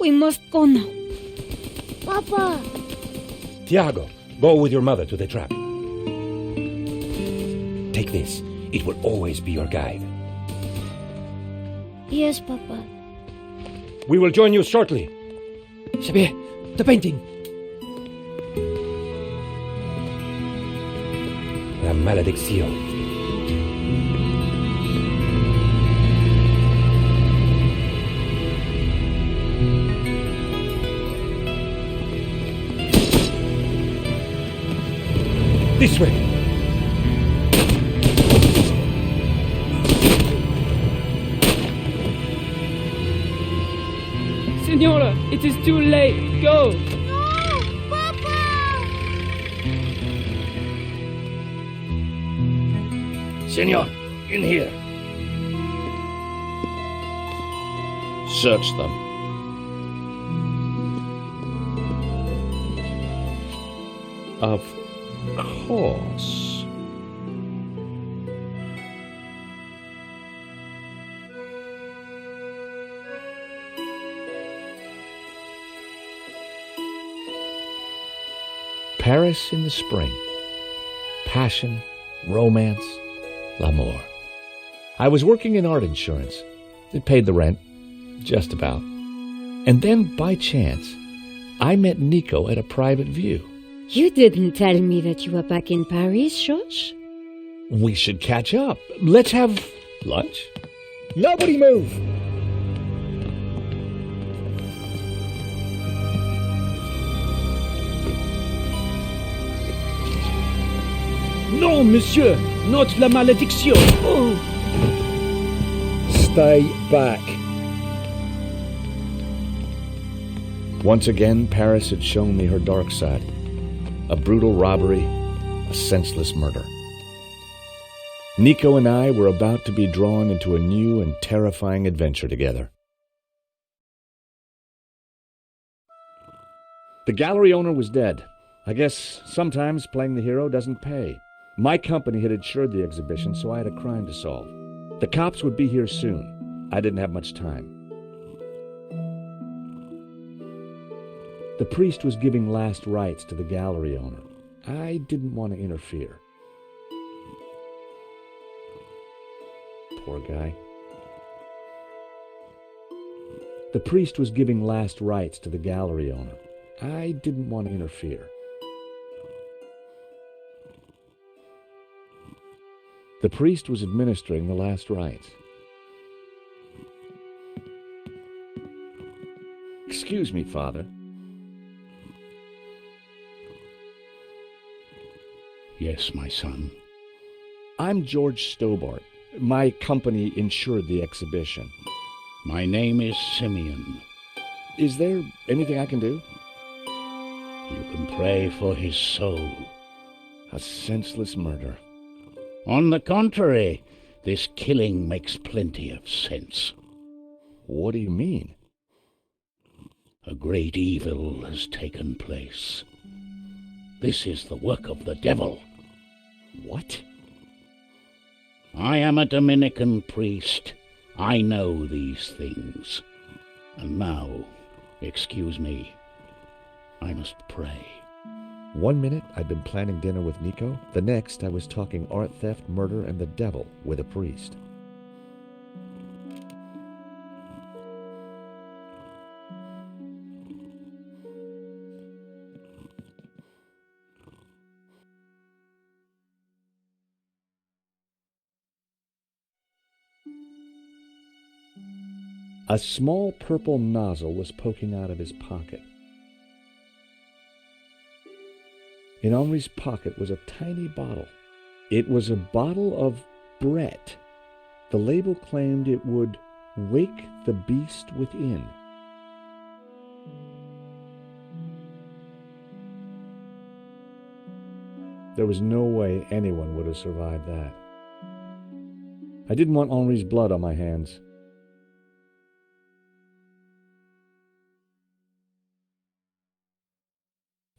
We must go now. Papa! Tiago, go with your mother to the trap. Take this. It will always be your guide. Yes, Papa. We will join you shortly. Xavier, the painting. La maledicción. This way. Senora, it is too late. Go. No! Papa! Senor, in here. Search them. Of course. Paris in the spring. Passion, romance, l'amour. I was working in art insurance. It paid the rent, just about. And then, by chance, I met Nico at a private view. You didn't tell me that you were back in Paris, George? We should catch up. Let's have lunch. Nobody move! No, monsieur, not la malédiction. Oh. Stay back. Once again, Paris had shown me her dark side. A brutal robbery, a senseless murder. Nico and I were about to be drawn into a new and terrifying adventure together. The gallery owner was dead. I guess sometimes playing the hero doesn't pay. My company had insured the exhibition, so I had a crime to solve. The cops would be here soon. I didn't have much time. The priest was giving last rites to the gallery owner. I didn't want to interfere. Poor guy. The priest was giving last rites to the gallery owner. I didn't want to interfere. The priest was administering the last rites. Excuse me, Father. Yes, my son. I'm George Stobart. My company insured the exhibition. My name is Simeon. Is there anything I can do? You can pray for his soul. A senseless murder. On the contrary, this killing makes plenty of sense. What do you mean? A great evil has taken place. This is the work of the devil. What? I am a Dominican priest. I know these things. And now, excuse me, I must pray. 1 minute I'd been planning dinner with Nico. The next I was talking art theft, murder, and the devil with a priest. A small purple nozzle was poking out of his pocket. In Henri's pocket was a tiny bottle. It was a bottle of Brett. The label claimed it would wake the beast within. There was no way anyone would have survived that. I didn't want Henri's blood on my hands.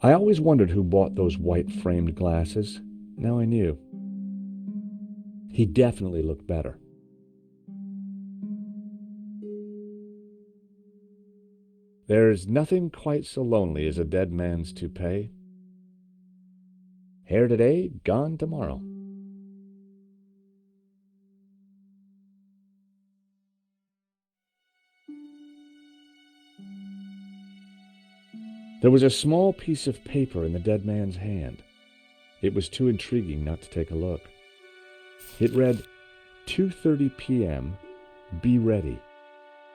I always wondered who bought those white-framed glasses. Now I knew. He definitely looked better. There's nothing quite so lonely as a dead man's toupee. Hair today, gone tomorrow. There was a small piece of paper in the dead man's hand. It was too intriguing not to take a look. It read, 2:30 p.m., be ready.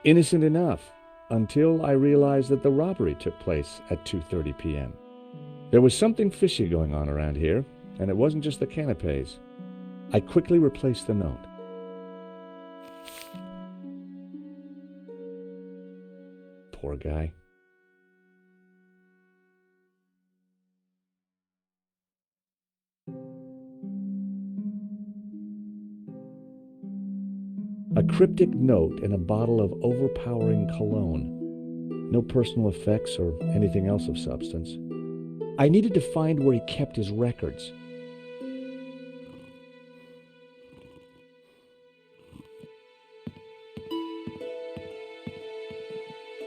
Innocent enough, until I realized that the robbery took place at 2:30 p.m. There was something fishy going on around here, and it wasn't just the canapes. I quickly replaced the note. Poor guy. A cryptic note and a bottle of overpowering cologne. No personal effects or anything else of substance. I needed to find where he kept his records.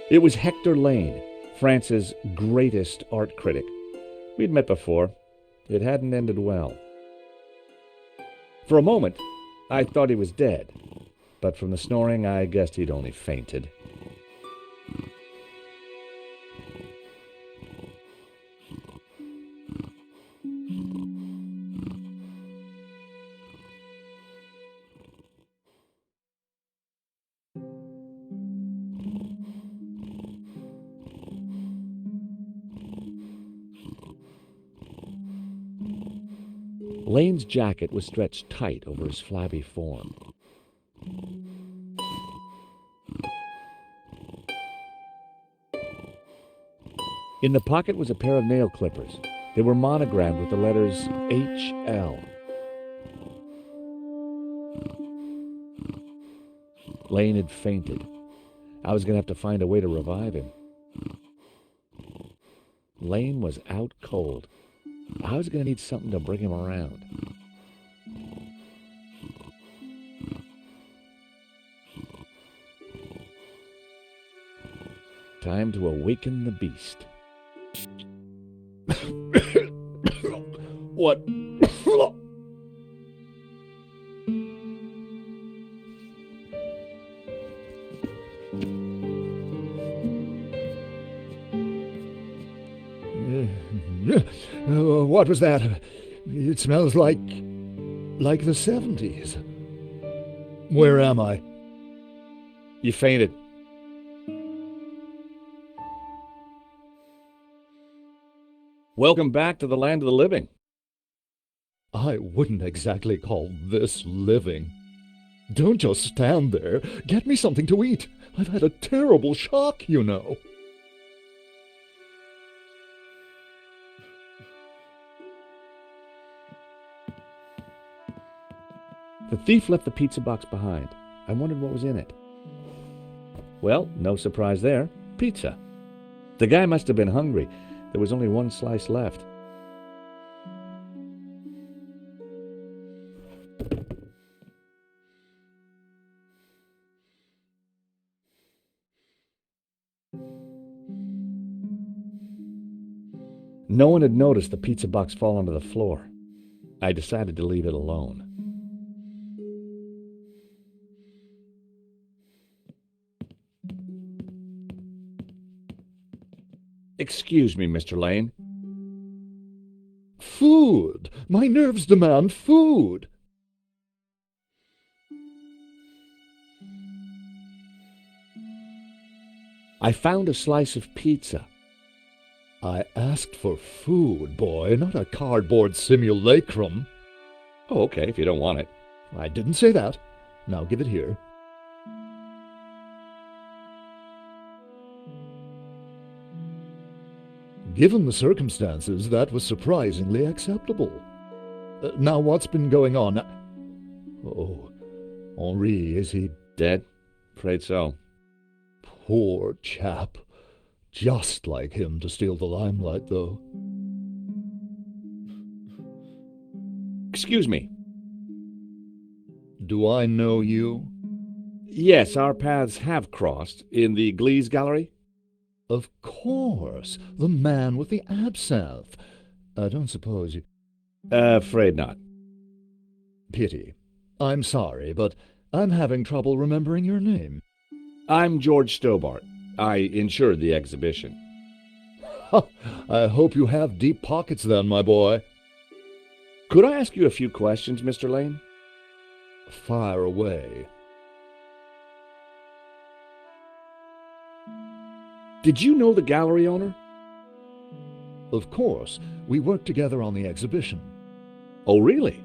It was Hector Lane, France's greatest art critic. We'd met before. It hadn't ended well. For a moment, I thought he was dead. But from the snoring, I guessed he'd only fainted. Lane's jacket was stretched tight over his flabby form. In the pocket was a pair of nail clippers. They were monogrammed with the letters H.L. Lane had fainted. I was going to have to find a way to revive him. Lane was out cold. I was going to need something to bring him around. Time to awaken the beast. What? What was that? It smells like the 70s. Where am I? You fainted. Welcome back to the land of the living. I wouldn't exactly call this living. Don't just stand there. Get me something to eat. I've had a terrible shock, you know. The thief left the pizza box behind. I wondered what was in it. Well, no surprise there. Pizza. The guy must have been hungry. There was only one slice left. No one had noticed the pizza box fall onto the floor. I decided to leave it alone. Excuse me, Mr. Lane. Food! My nerves demand food! I found a slice of pizza. I asked for food, boy, not a cardboard simulacrum. Oh, okay, if you don't want it. I didn't say that. Now give it here. Given the circumstances, that was surprisingly acceptable. Now what's been going on? Oh, Henri, is he Dead? Afraid so. poor chap? Just like him to steal the limelight, though. Excuse me. Do I know you? Yes, our paths have crossed in the Glees Gallery. Of course, the man with the absinthe. I don't suppose you... Afraid not. Pity. I'm sorry, but I'm having trouble remembering your name. I'm George Stobart. I insured the exhibition. I hope you have deep pockets then, my boy. Could I ask you a few questions, Mr. Lane? Fire away. Did you know the gallery owner? Of course, we worked together on the exhibition. Oh, really?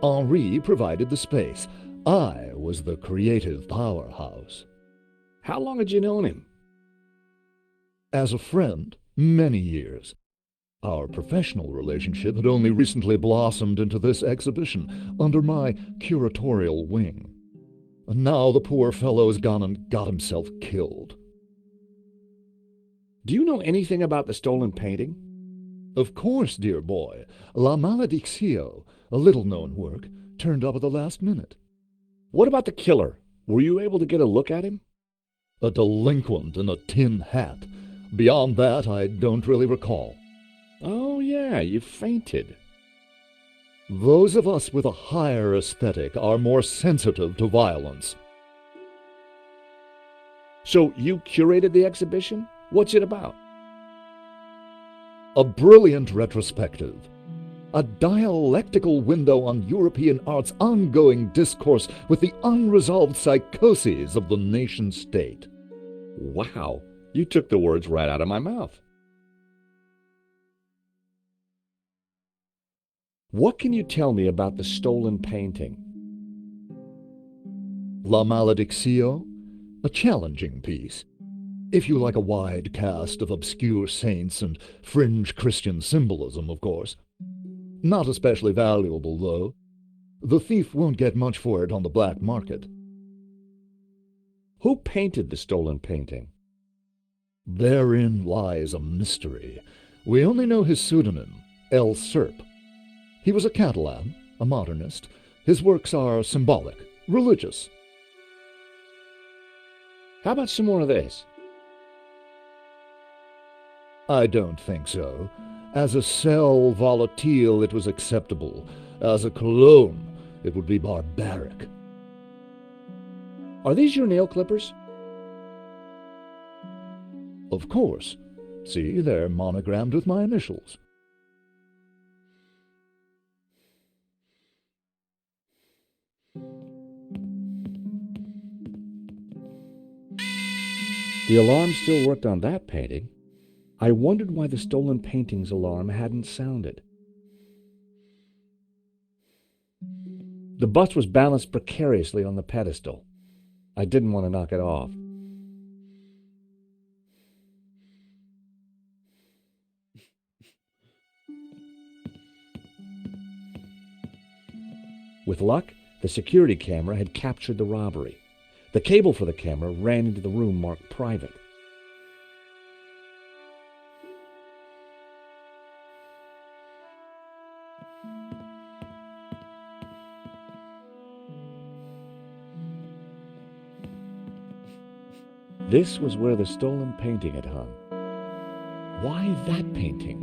Henri provided the space. I was the creative powerhouse. How long had you known him? As a friend, many years. Our professional relationship had only recently blossomed into this exhibition under my curatorial wing. And now the poor fellow's gone and got himself killed. Do you know anything about the stolen painting? Of course, dear boy. La Maledictio, a little-known work, turned up at the last minute. What about the killer? Were you able to get a look at him? A delinquent in a tin hat. Beyond that, I don't really recall. Oh, yeah, you fainted. Those of us with a higher aesthetic are more sensitive to violence. So you curated the exhibition? What's it about? A brilliant retrospective. A dialectical window on European art's ongoing discourse with the unresolved psychoses of the nation-state. Wow, you took the words right out of my mouth. What can you tell me about the stolen painting? La Maledictio, a challenging piece. If you like a wide cast of obscure saints and fringe Christian symbolism, of course. Not especially valuable, though. The thief won't get much for it on the black market. Who painted the stolen painting? Therein lies a mystery. We only know his pseudonym, El Serp. He was a Catalan, a modernist. His works are symbolic, religious. How about some more of this? I don't think so. As a sel volatile, it was acceptable. As a cologne, it would be barbaric. Are these your nail clippers? Of course. See, they're monogrammed with my initials. The alarm still worked on that painting. I wondered why the stolen painting's alarm hadn't sounded. The bust was balanced precariously on the pedestal. I didn't want to knock it off. With luck, the security camera had captured the robbery. The cable for the camera ran into the room marked private. This was where the stolen painting had hung. Why that painting?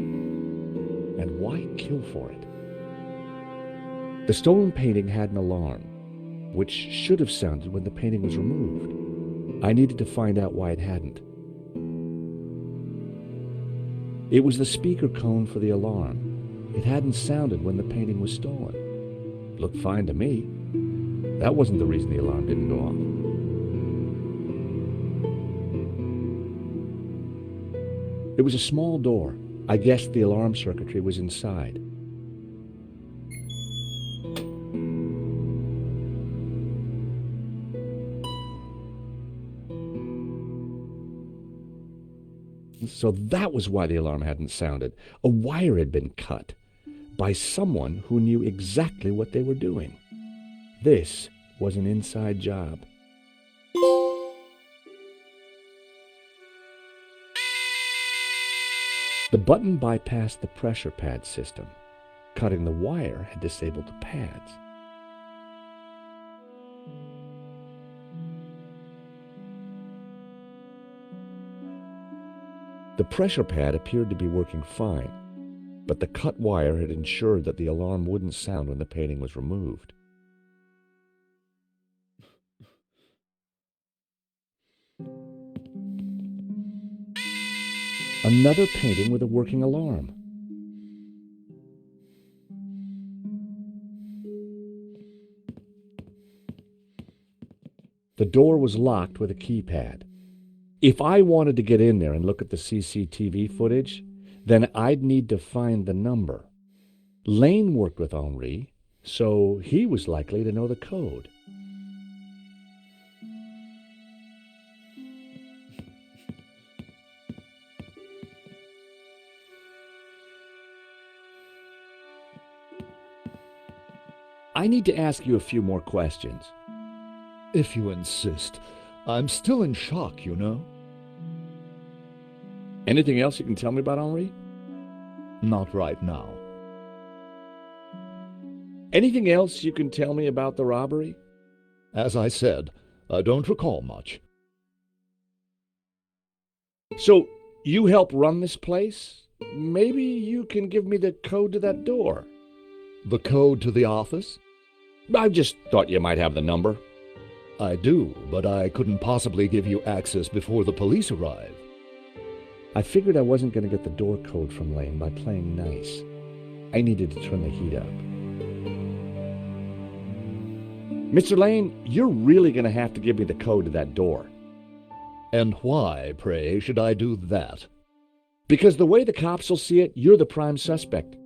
And why kill for it? The stolen painting had an alarm, which should have sounded when the painting was removed. I needed to find out why it hadn't. It was the speaker cone for the alarm. It hadn't sounded when the painting was stolen. Looked fine to me. That wasn't the reason the alarm didn't go off. It was a small door. I guessed the alarm circuitry was inside. So that was why the alarm hadn't sounded. A wire had been cut by someone who knew exactly what they were doing. This was an inside job. The button bypassed the pressure pad system. Cutting the wire had disabled the pads. The pressure pad appeared to be working fine, but the cut wire had ensured that the alarm wouldn't sound when the painting was removed. Another painting with a working alarm. The door was locked with a keypad. If I wanted to get in there and look at the CCTV footage, then I'd need to find the number. Lane worked with Henri, so he was likely to know the code. I need to ask you a few more questions. If you insist. I'm still in shock, you know. Anything else you can tell me about Henri? Not right now. Anything else you can tell me about the robbery? As I said, I don't recall much. So, you help run this place? Maybe you can give me the code to that door. The code to the office? I just thought you might have the number. I do, but I couldn't possibly give you access before the police arrive. I figured I wasn't going to get the door code from Lane by playing nice. I needed to turn the heat up. Mr. Lane, you're really going to have to give me the code to that door. And why, pray, should I do that? Because the way the cops will see it, you're the prime suspect.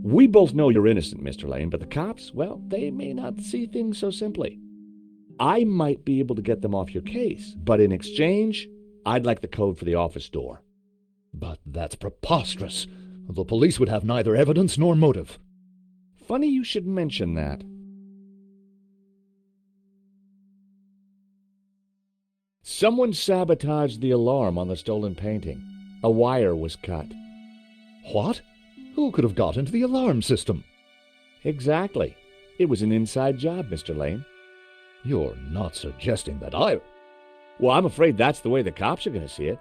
We both know you're innocent, Mr. Lane, but the cops, well, they may not see things so simply. I might be able to get them off your case, but in exchange, I'd like the code for the office door. But that's preposterous. The police would have neither evidence nor motive. Funny you should mention that. Someone sabotaged the alarm on the stolen painting. A wire was cut. What? Who could have got into the alarm system? Exactly. It was an inside job, Mr. Lane. You're not suggesting that I... Well, I'm afraid that's the way the cops are going to see it.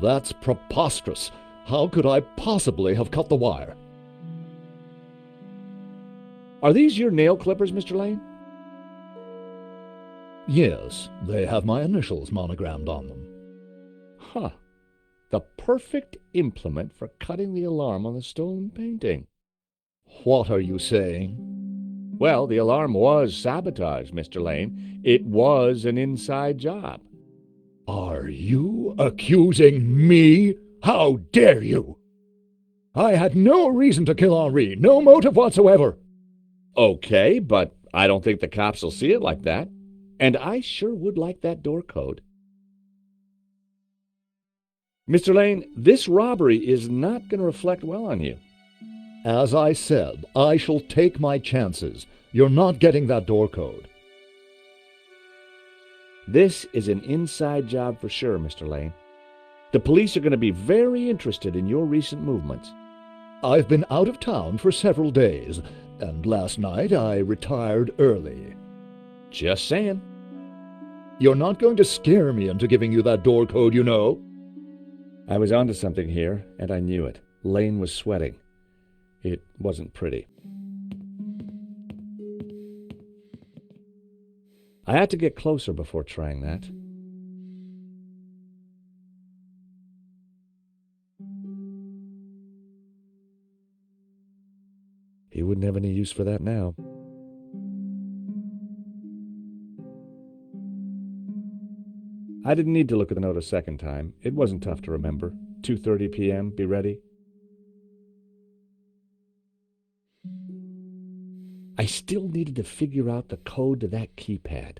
That's preposterous. How could I possibly have cut the wire? Are these your nail clippers, Mr. Lane? Yes, they have my initials monogrammed on them. Huh. The perfect implement for cutting the alarm on the stolen painting. What are you saying? Well, the alarm was sabotaged, Mr. Lane. It was an inside job. Are you accusing me? How dare you? I had no reason to kill Henri, no motive whatsoever. Okay, but I don't think the cops will see it like that. And I sure would like that door code. Mr. Lane, this robbery is not going to reflect well on you. As I said, I shall take my chances. You're not getting that door code. This is an inside job for sure, Mr. Lane. The police are going to be very interested in your recent movements. I've been out of town for several days, and last night I retired early. Just saying. You're not going to scare me into giving you that door code, you know. I was onto something here, and I knew it. Lane was sweating. It wasn't pretty. I had to get closer before trying that. He wouldn't have any use for that now. I didn't need to look at the note a second time. It wasn't tough to remember. 2:30 p.m., be ready. I still needed to figure out the code to that keypad.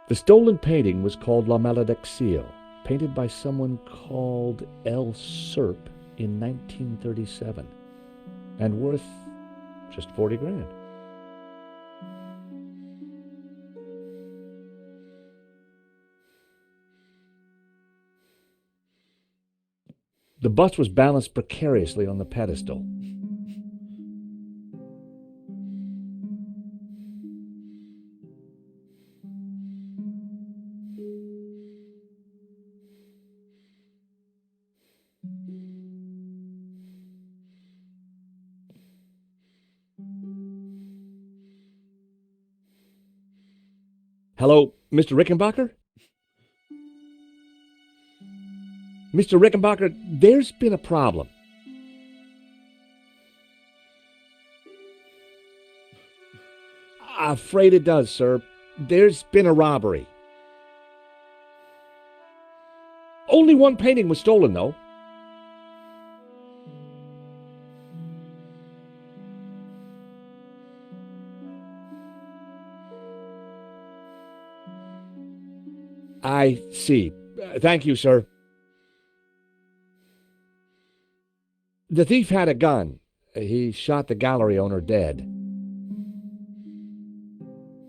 The stolen painting was called La Malediccio, painted by someone called L. Serp in 1937, and worth just 40 grand. The bust was balanced precariously on the pedestal. Hello, Mr. Rickenbacker? Mr. Rickenbacker, there's been a problem. Afraid it does, sir. There's been a robbery. Only one painting was stolen, though. I see. Thank you, sir. The thief had a gun. He shot the gallery owner dead.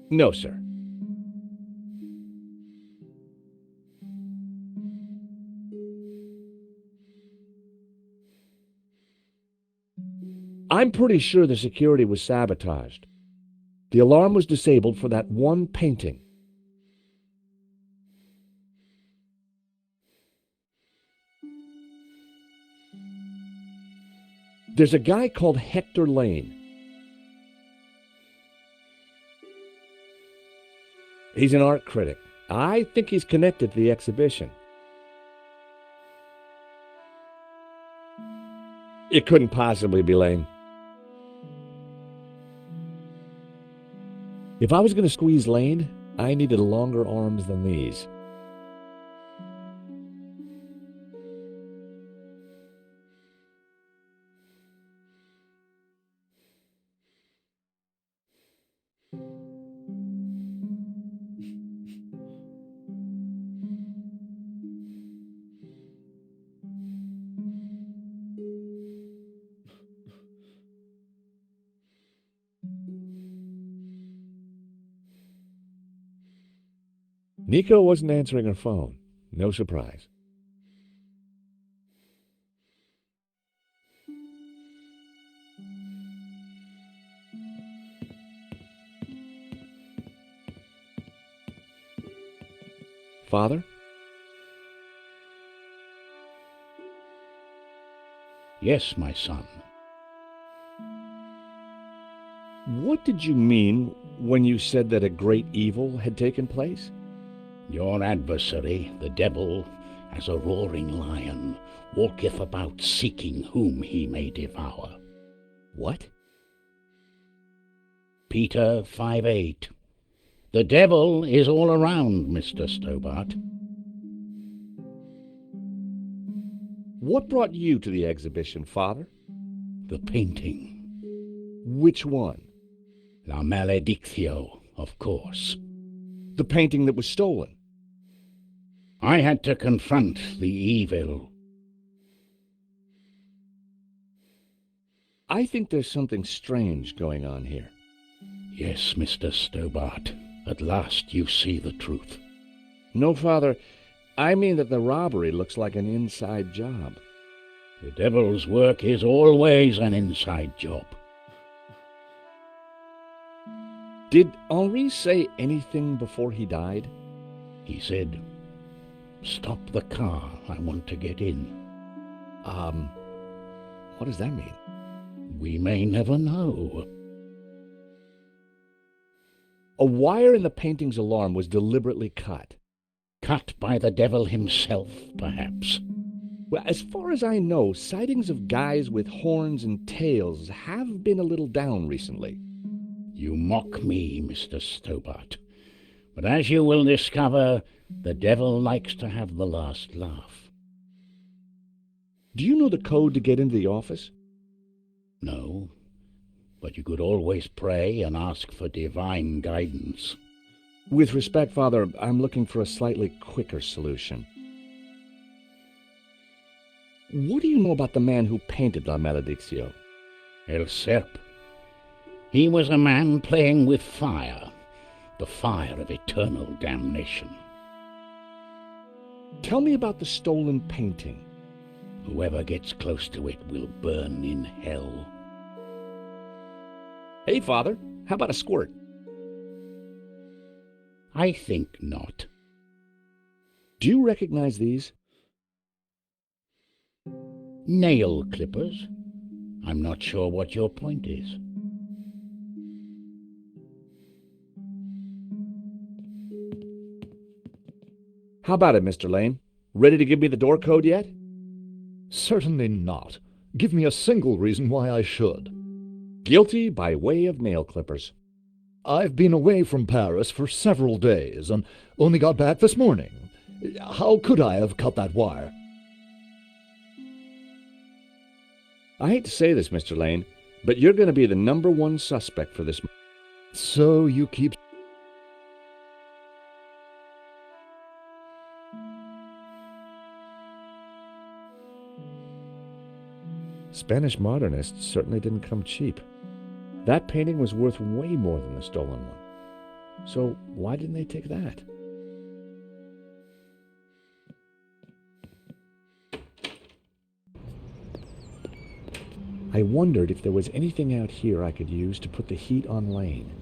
No, sir. I'm pretty sure the security was sabotaged. The alarm was disabled for that one painting. There's a guy called Hector Lane. He's an art critic. I think he's connected to the exhibition. It couldn't possibly be Lane. If I was going to squeeze Lane, I needed longer arms than these. Nico wasn't answering her phone. No surprise. Father? Yes, my son. What did you mean when you said that a great evil had taken place? Your adversary, the devil, as a roaring lion, walketh about seeking whom he may devour. What? Peter 5:8. The devil is all around, Mr. Stobart. What brought you to the exhibition, Father? The painting. Which one? La Malediccio, of course. The painting that was stolen. I had to confront the evil. I think there's something strange going on here. Yes, Mr. Stobart. At last you see the truth. No, Father. I mean that the robbery looks like an inside job. The devil's work is always an inside job. Did Henri say anything before he died? He said, "Stop the car. I want to get in." What does that mean? We may never know. A wire in the painting's alarm was deliberately cut. Cut by the devil himself, perhaps. Well, as far as I know, sightings of guys with horns and tails have been a little down recently. You mock me, Mr. Stobart. But as you will discover, the devil likes to have the last laugh. Do you know the code to get into the office? No, but you could always pray and ask for divine guidance. With respect, Father, I'm looking for a slightly quicker solution. What do you know about the man who painted La Maledictio? El Serp. He was a man playing with fire, the fire of eternal damnation. Tell me about the stolen painting. Whoever gets close to it will burn in hell. Hey, Father, how about a squirt? I think not. Do you recognize these? Nail clippers. I'm not sure what your point is. How about it, Mr. Lane? Ready to give me the door code yet? Certainly not. Give me a single reason why I should. Guilty by way of nail clippers. I've been away from Paris for several days and only got back this morning. How could I have cut that wire? I hate to say this, Mr. Lane, but you're going to be the #1 suspect for this. So you keep... Spanish modernists certainly didn't come cheap. That painting was worth way more than the stolen one. So why didn't they take that? I wondered if there was anything out here I could use to put the heat on Lane.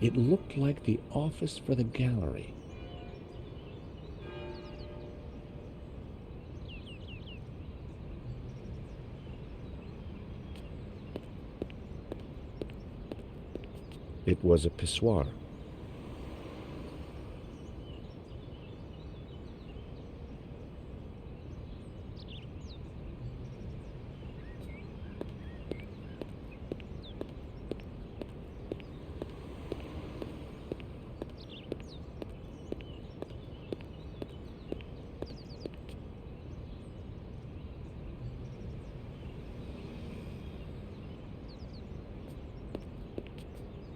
It looked like the office for the gallery. It was a pissoir.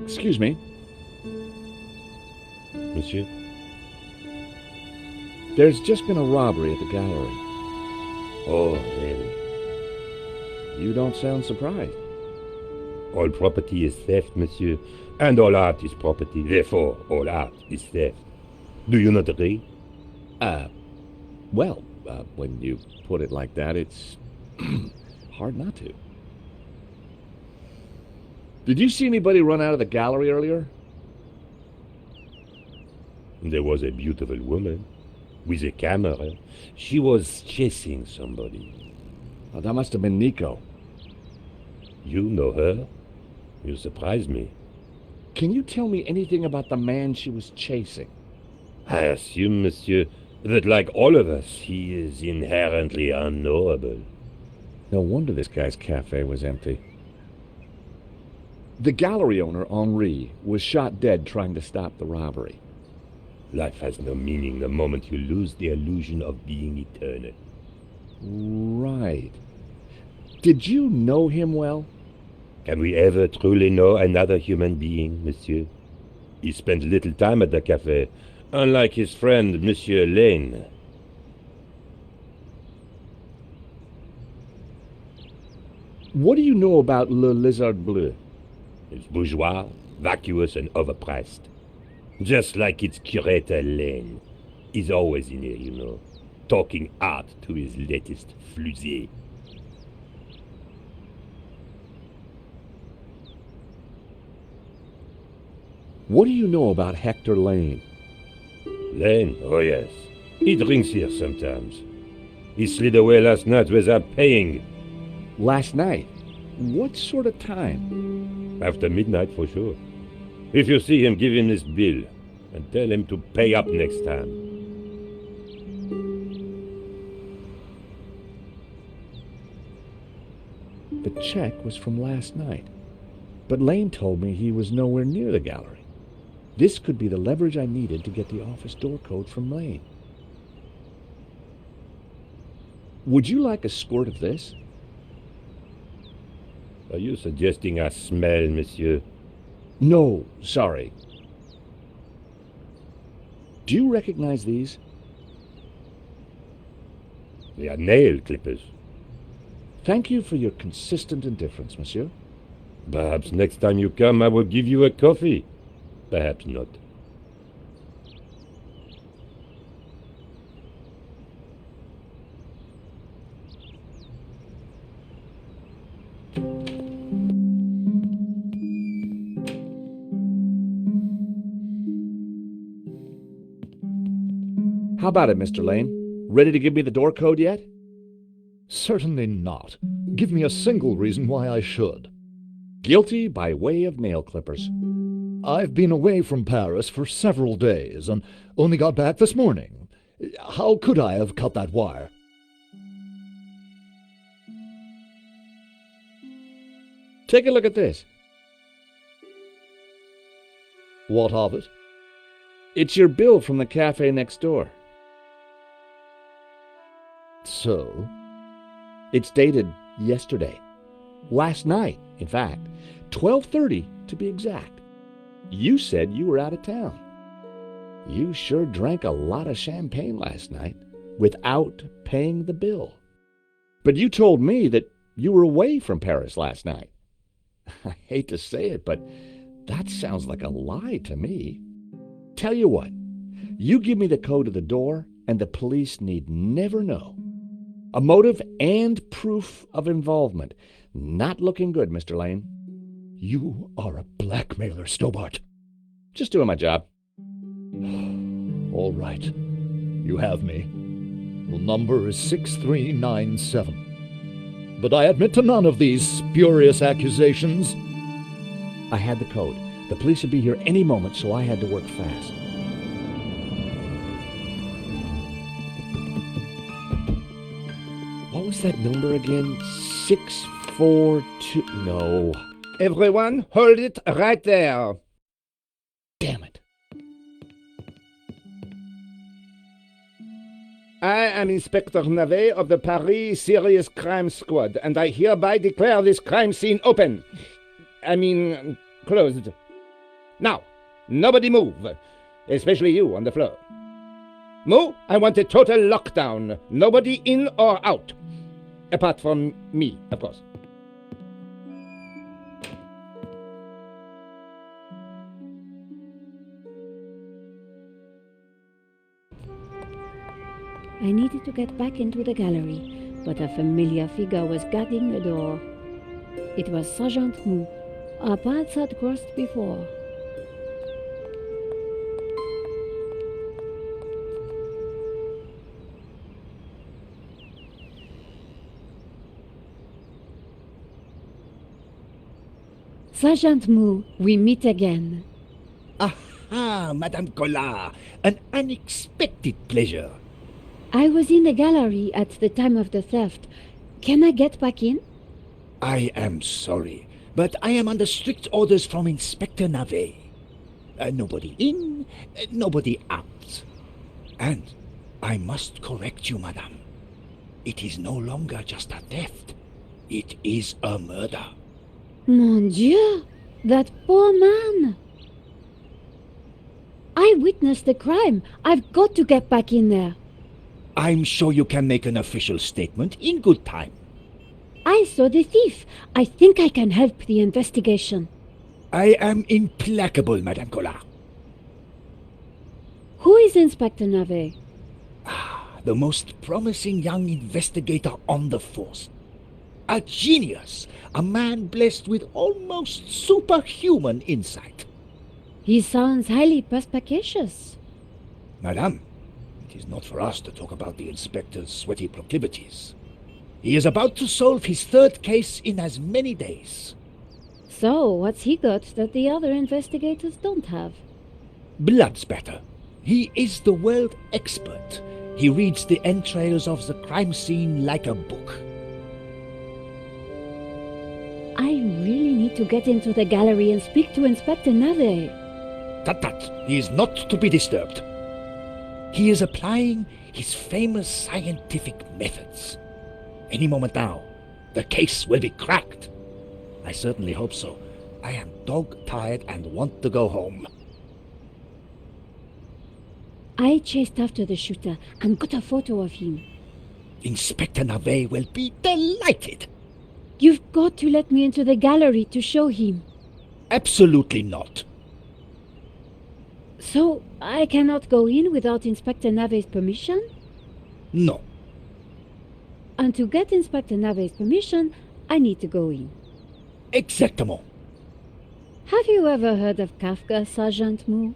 Excuse me. Monsieur? There's just been a robbery at the gallery. Oh, really? You don't sound surprised. All property is theft, monsieur, and all art is property. Therefore, all art is theft. Do you not agree? Well, when you put it like that, it's hard not to. Did you see anybody run out of the gallery earlier? There was a beautiful woman with a camera. She was chasing somebody. Oh, that must have been Nico. You know her? You surprise me. Can you tell me anything about the man she was chasing? I assume, monsieur, that like all of us, he is inherently unknowable. No wonder this guy's cafe was empty. The gallery owner, Henri, was shot dead trying to stop the robbery. Life has no meaning the moment you lose the illusion of being eternal. Right. Did you know him well? Can we ever truly know another human being, monsieur? He spent little time at the cafe, unlike his friend, Monsieur Lane. What do you know about Le Lézard Bleu? It's bourgeois, vacuous, and overpriced. Just like its curator Lane. He's always in here, you know, talking art to his latest flusée. What do you know about Hector Lane? Lane? Oh, yes. He drinks here sometimes. He slid away last night without paying. Last night? What sort of time? After midnight, for sure. If you see him, give him this bill and tell him to pay up next time. The check was from last night, but Lane told me he was nowhere near the gallery. This could be the leverage I needed to get the office door code from Lane. Would you like a squirt of this? Are you suggesting I smell, monsieur? No, sorry. Do you recognize these? They are nail clippers. Thank you for your consistent indifference, monsieur. Perhaps next time you come, I will give you a coffee. Perhaps not. How about it, Mr. Lane? Ready to give me the door code yet? Certainly not. Give me a single reason why I should. Guilty by way of nail clippers. I've been away from Paris for several days and only got back this morning. How could I have cut that wire? Take a look at this. What of it? It's your bill from the cafe next door. So? It's dated yesterday. Last night, in fact. 12:30 to be exact. You said you were out of town. You sure drank a lot of champagne last night without paying the bill. But you told me that you were away from Paris last night. I hate to say it, but that sounds like a lie to me. Tell you what, you give me the code of the door and the police need never know. A motive and proof of involvement. Not looking good, Mr. Lane. You are a blackmailer, Stobart. Just doing my job. All right. You have me. The number is 6397. But I admit to none of these spurious accusations. I had the code. The police would be here any moment, so I had to work fast. What was that number again? 642... No. Everyone, hold it right there. Damn it. I am Inspector Navet of the Paris Serious Crime Squad, and I hereby declare this crime scene open. Closed. Now, nobody move, especially you on the floor. Mo, I want a total lockdown. Nobody in or out. Apart from me, of course. I needed to get back into the gallery, but a familiar figure was guarding the door. It was Sergeant Mou. Our paths had crossed before. Sergeant Mou, we meet again. Aha, Madame Collard, an unexpected pleasure. I was in the gallery at the time of the theft. Can I get back in? I am sorry, but I am under strict orders from Inspector Navet. Nobody in, nobody out. And I must correct you, madame. It is no longer just a theft. It is a murder. Mon Dieu! That poor man! I witnessed the crime. I've got to get back in there. I'm sure you can make an official statement in good time. I saw the thief. I think I can help the investigation. I am implacable, Madame Collard. Who is Inspector Navet? The most promising young investigator on the force. A genius, a man blessed with almost superhuman insight. He sounds highly perspicacious. Madame, it is not for us to talk about the inspector's sweaty proclivities. He is about to solve his third case in as many days. So, what's he got that the other investigators don't have? Blood spatter. He is the world expert. He reads the entrails of the crime scene like a book. I really need to get into the gallery and speak to Inspector Nave. Tut tut, he is not to be disturbed. He is applying his famous scientific methods. Any moment now, the case will be cracked. I certainly hope so. I am dog-tired and want to go home. I chased after the shooter and got a photo of him. Inspector Nave will be delighted. You've got to let me into the gallery to show him. Absolutely not. So, I cannot go in without Inspector Nave's permission? No. And to get Inspector Nave's permission, I need to go in. Exactement. Have you ever heard of Kafka, Sergeant Mu?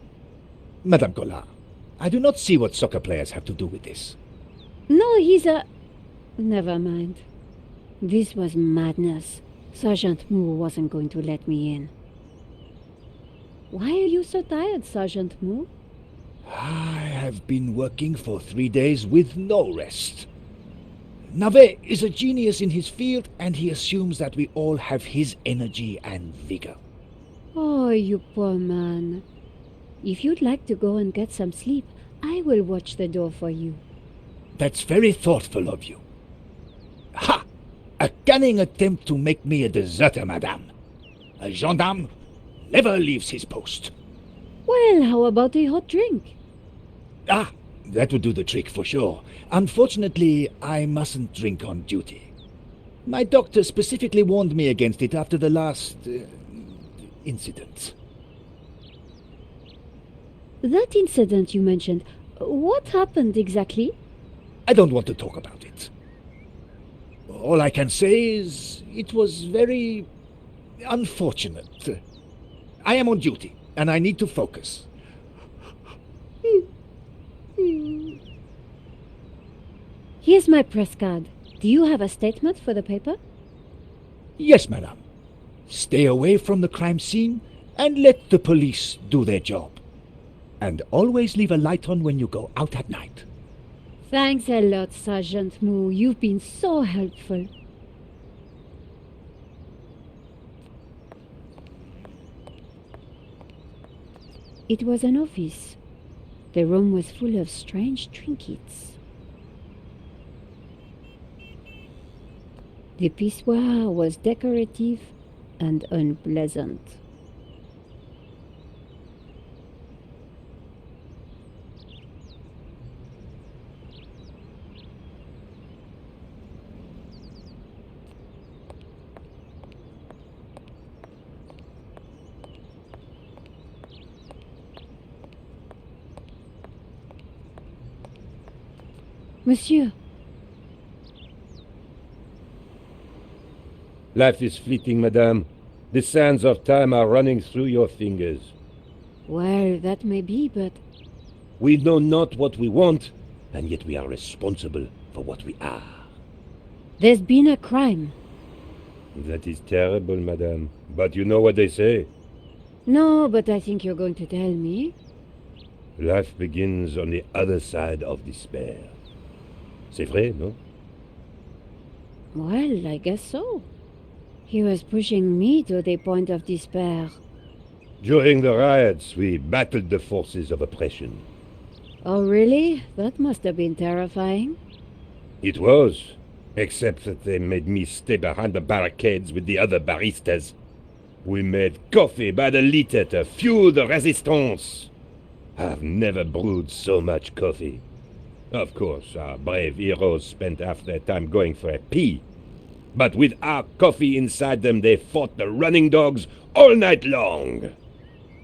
Madame Collard, I do not see what soccer players have to do with this. No, he's a... Never mind. This was madness. Sergeant Mu wasn't going to let me in. Why are you so tired, Sergeant Mu? I have been working for 3 days with no rest. Nave is a genius in his field, and he assumes that we all have his energy and vigor. Oh, you poor man. If you'd like to go and get some sleep, I will watch the door for you. That's very thoughtful of you. Ha! A cunning attempt to make me a deserter, madame. A gendarme never leaves his post. Well, how about a hot drink? Ah, that would do the trick for sure. Unfortunately, I mustn't drink on duty. My doctor specifically warned me against it after the last incident. That incident you mentioned, what happened exactly? I don't want to talk about it. All I can say is it was very unfortunate. I am on duty, and I need to focus. Here's my press card. Do you have a statement for the paper? Yes, madame. Stay away from the crime scene and let the police do their job. And always leave a light on when you go out at night. Thanks a lot, Sergeant Mu. You've been so helpful. It was an office. The room was full of strange trinkets. The pissoir was decorative and unpleasant. Monsieur, Life is fleeting, madame. The sands of time are running through your fingers. well, that may be, but We know not what we want, and yet we are responsible for what we are. there's been a crime. That is terrible, madame. But you know what they say. No, but I think you're going to tell me. Life begins on the other side of despair. C'est vrai, no? Well, I guess so. He was pushing me to the point of despair. During the riots, we battled the forces of oppression. Oh, really? That must have been terrifying. It was, except that they made me stay behind the barricades with the other baristas. We made coffee by the liter to fuel the resistance. I've never brewed so much coffee. Of course, our brave heroes spent half their time going for a pee. But with our coffee inside them, they fought the running dogs all night long.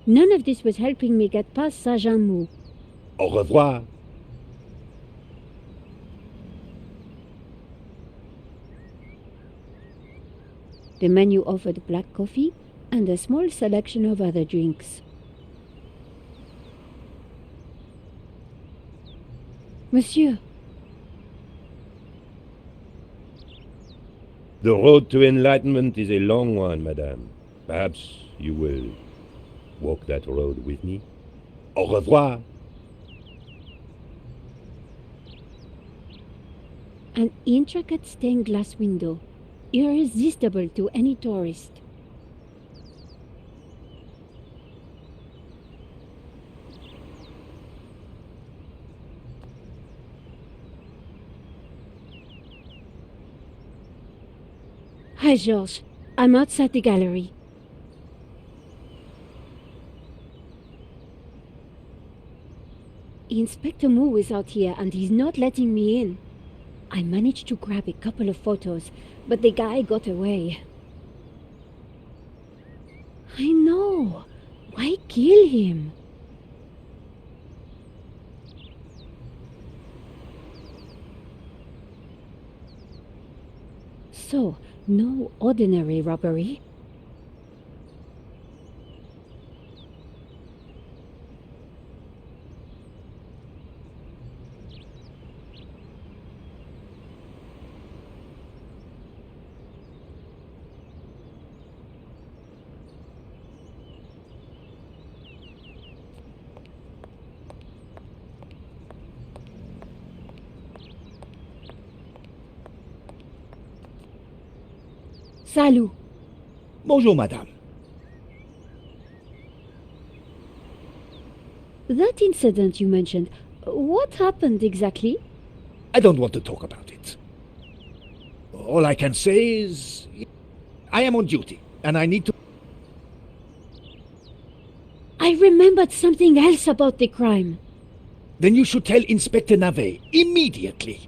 None of this was helping me get past Sergeant Mu. Au revoir. The menu offered black coffee and a small selection of other drinks. Monsieur, The road to enlightenment is a long one, madame. Perhaps you will walk that road with me? Au revoir. an intricate stained glass window, irresistible to any tourist. Hi, Georges. I'm outside the gallery. Inspector Moo is out here and he's not letting me in. I managed to grab a couple of photos, but the guy got away. I know. Why kill him? So, no ordinary robbery. Salut. Bonjour, madame. That incident you mentioned, what happened exactly? I don't want to talk about it. All I can say is I am on duty, and I need to... I remembered something else about the crime. Then you should tell Inspector Navet immediately.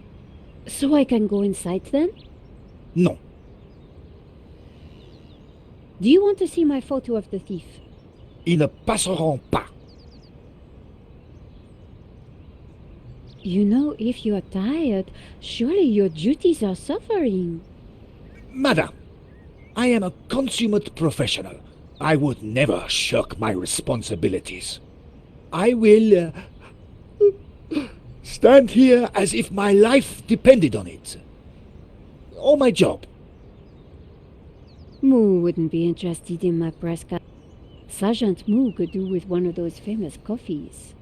So I can go inside then? No. Do you want to see my photo of the thief? Ils ne passeront pas. You know, if you are tired, surely your duties are suffering. Madame, I am a consummate professional. I would never shirk my responsibilities. I will stand here as if my life depended on it. Or my job. Moo wouldn't be interested in my press card. Sergeant Moo could do with one of those famous coffees.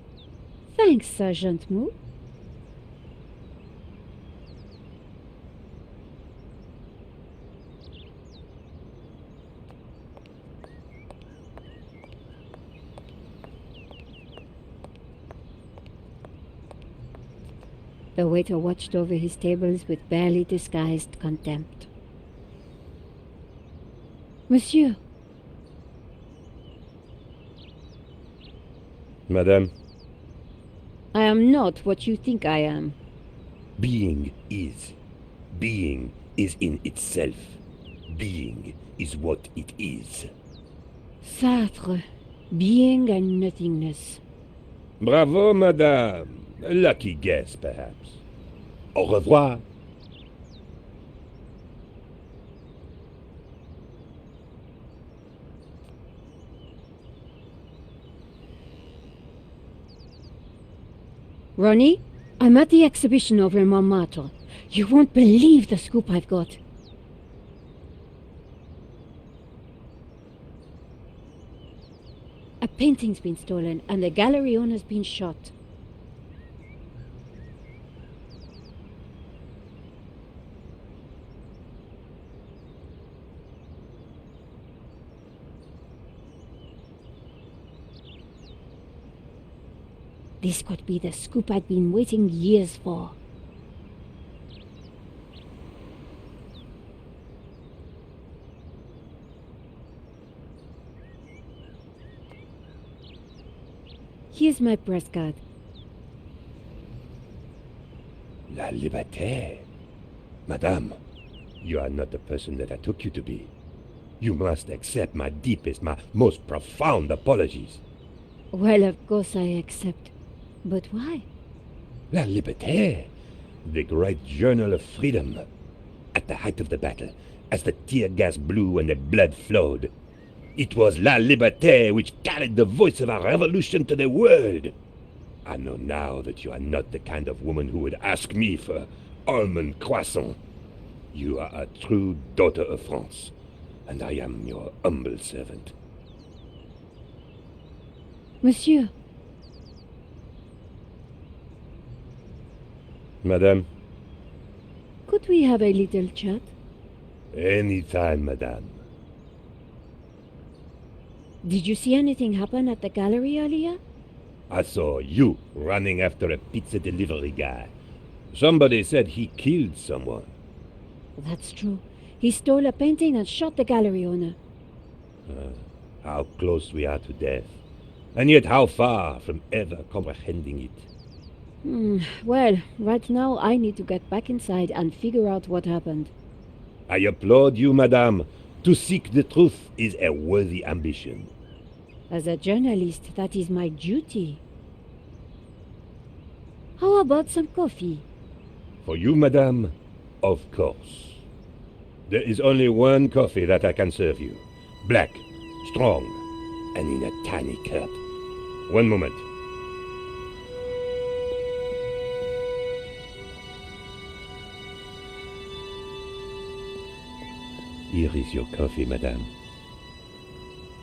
Thanks, Sergeant Moo. The waiter watched over his tables with barely disguised contempt. Monsieur, Madame, I am not what you think I am. being is. Being is in itself. Being is what it is. Sartre, being and nothingness. Bravo, madame. A lucky guess, perhaps. Au revoir. Ronnie, I'm at the exhibition over in Montmartre. You won't believe the scoop I've got. A painting's been stolen and the gallery owner's been shot. This could be the scoop I'd been waiting years for. Here's my press card. La liberté. Madame, you are not the person that I took you to be. You must accept my deepest, my most profound apologies. Well, of course I accept. But why? La Liberté, the great journal of freedom. At the height of the battle, as the tear gas blew and the blood flowed, it was La Liberté which carried the voice of our revolution to the world. I know now that you are not the kind of woman who would ask me for almond croissant. You are a true daughter of France, and I am your humble servant. Monsieur, Madame? could we have a little chat? Any time, madame. Did you see anything happen at the gallery earlier? I saw you running after a pizza delivery guy. Somebody said he killed someone. That's true. He stole a painting and shot the gallery owner. How close we are to death, and yet how far from ever comprehending it. Well, right now I need to get back inside and figure out what happened. I applaud you, madame. To seek the truth is a worthy ambition. As a journalist, that is my duty. How about some coffee? For you, madame, of course. There is only one coffee that I can serve you. Black, strong, and in a tiny cup. One moment. Here is your coffee, madame.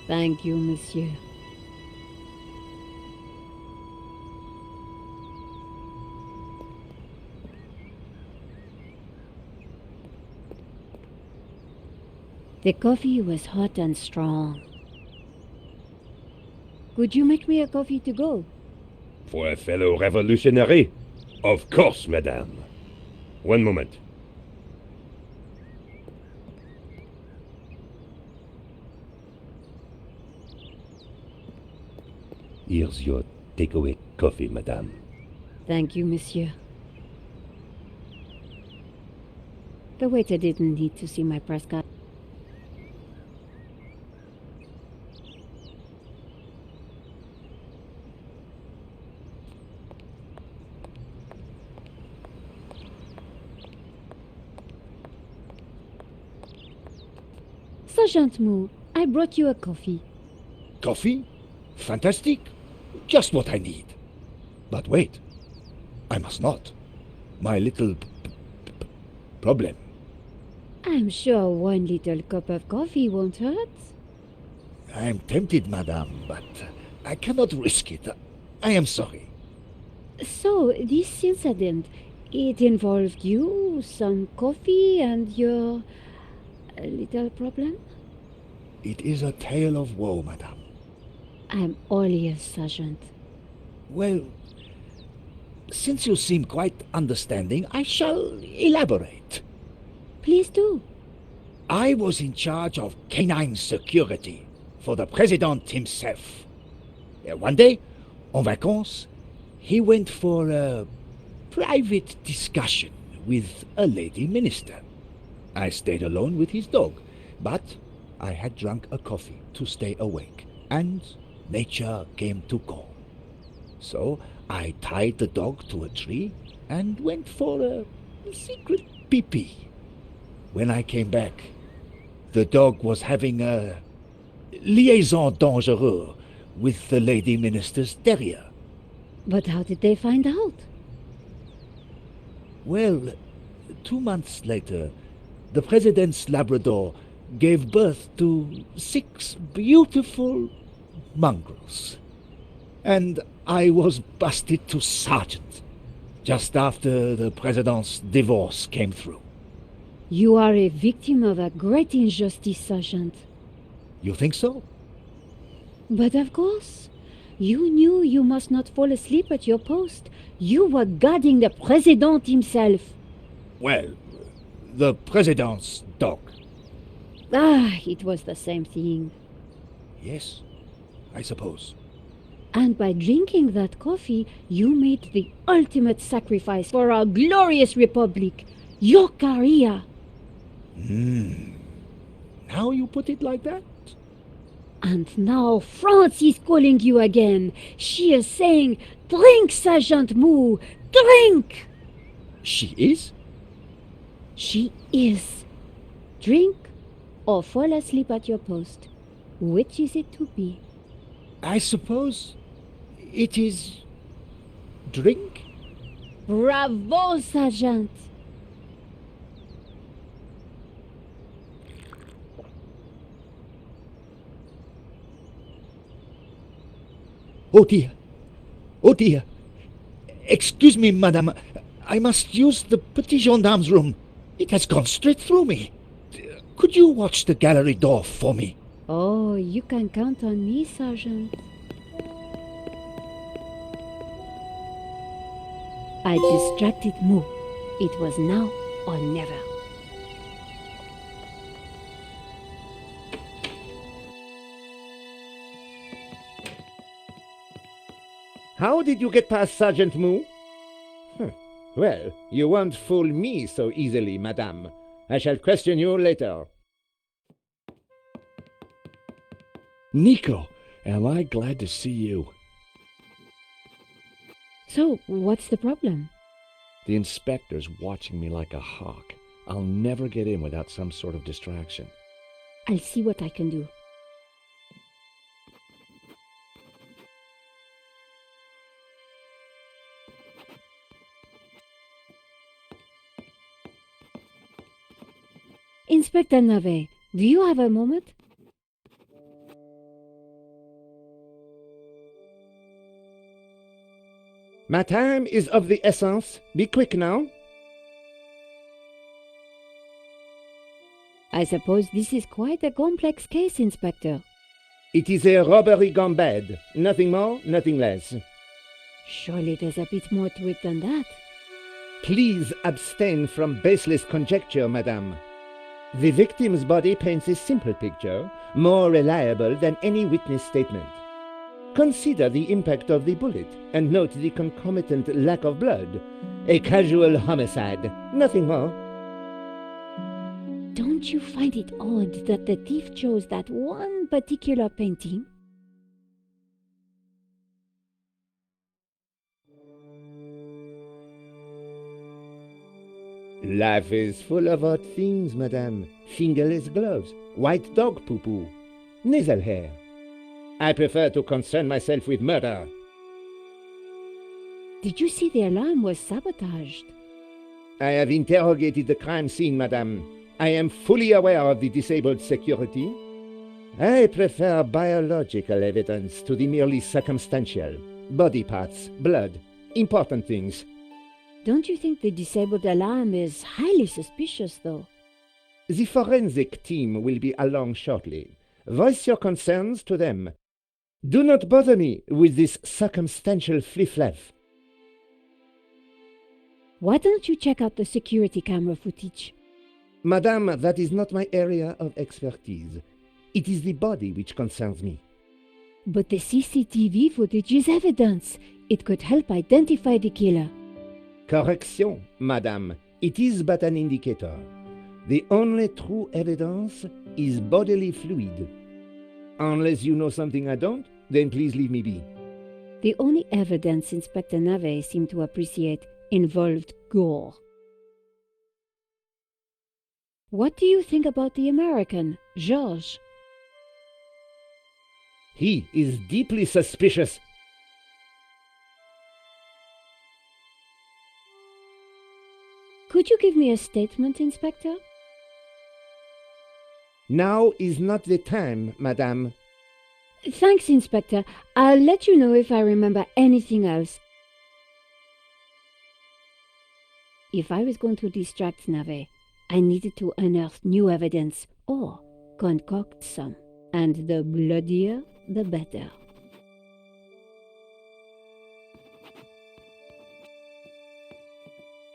Thank you, monsieur. The coffee was hot and strong. Could you make me a coffee to go? For a fellow revolutionary? Of course, madame. One moment. Here's your takeaway coffee, madame. Thank you, monsieur. The waiter didn't need to see my press card. Sergeant Moo, I brought you a coffee. Coffee? Fantastic. Just what I need. But wait. I must not. My little problem. I'm sure one little cup of coffee won't hurt. I am tempted, madame, but I cannot risk it. I am sorry. So, this incident, it involved you, some coffee, and your little problem? It is a tale of woe, madame. I'm all ears, Sergeant. Well, since you seem quite understanding, I shall elaborate. Please do. I was in charge of canine security for the president himself. One day, en vacances, he went for a private discussion with a lady minister. I stayed alone with his dog, but I had drunk a coffee to stay awake, and nature came to call. So I tied the dog to a tree and went for a secret pee-pee. When I came back, the dog was having a liaison dangereuse with the lady minister's terrier. But how did they find out? Well, 2 months later, the president's Labrador gave birth to 6 beautiful mongrels. And I was busted to sergeant just after the president's divorce came through. You are a victim of a great injustice, Sergeant. You think so? But of course, you knew you must not fall asleep at your post. You were guarding the president himself. Well, the president's dog. Ah, it was the same thing. Yes, I suppose. And by drinking that coffee, you made the ultimate sacrifice for our glorious republic, your career. Now you put it like that? And now France is calling you again. She is saying, "Drink, Sergeant Moo, drink!" She is? She is. Drink or fall asleep at your post. Which is it to be? I suppose it is drink? Bravo, Sergeant! Oh dear. Oh dear. Excuse me, madame. I must use the petit gendarme's room. It has gone straight through me. Could you watch the gallery door for me? Oh, you can count on me, Sergeant. I distracted Moo. It was now or never. How did you get past Sergeant Moo? Well, you won't fool me so easily, madame. I shall question you later. Nico, am I glad to see you. So, what's the problem? The inspector's watching me like a hawk. I'll never get in without some sort of distraction. I'll see what I can do. Inspector Navet, do you have a moment? My time is of the essence. Be quick now. I suppose this is quite a complex case, Inspector. It is a robbery gone bad. Nothing more, nothing less. Surely there's a bit more to it than that. Please abstain from baseless conjecture, madame. The victim's body paints a simple picture, more reliable than any witness statement. Consider the impact of the bullet and note the concomitant lack of blood. A casual homicide, nothing more. Don't you find it odd that the thief chose that one particular painting? Life is full of odd things, madame. Fingerless gloves, white dog poo-poo, nasal hair. I prefer to concern myself with murder. Did you see the alarm was sabotaged? I have interrogated the crime scene, madame. I am fully aware of the disabled security. I prefer biological evidence to the merely circumstantial. Body parts, blood, important things. Don't you think the disabled alarm is highly suspicious, though? The forensic team will be along shortly. Voice your concerns to them. Do not bother me with this circumstantial fliff-flaff. Why don't you check out the security camera footage? Madame, that is not my area of expertise. It is the body which concerns me. But the CCTV footage is evidence. It could help identify the killer. Correction, madame. It is but an indicator. The only true evidence is bodily fluid. Unless you know something I don't, then please leave me be. The only evidence Inspector Navet seemed to appreciate involved gore. What do you think about the American, Georges? He is deeply suspicious. Could you give me a statement, Inspector? Now is not the time, madame. Thanks, Inspector. I'll let you know if I remember anything else. If I was going to distract Navet, I needed to unearth new evidence or concoct some. And the bloodier, the better.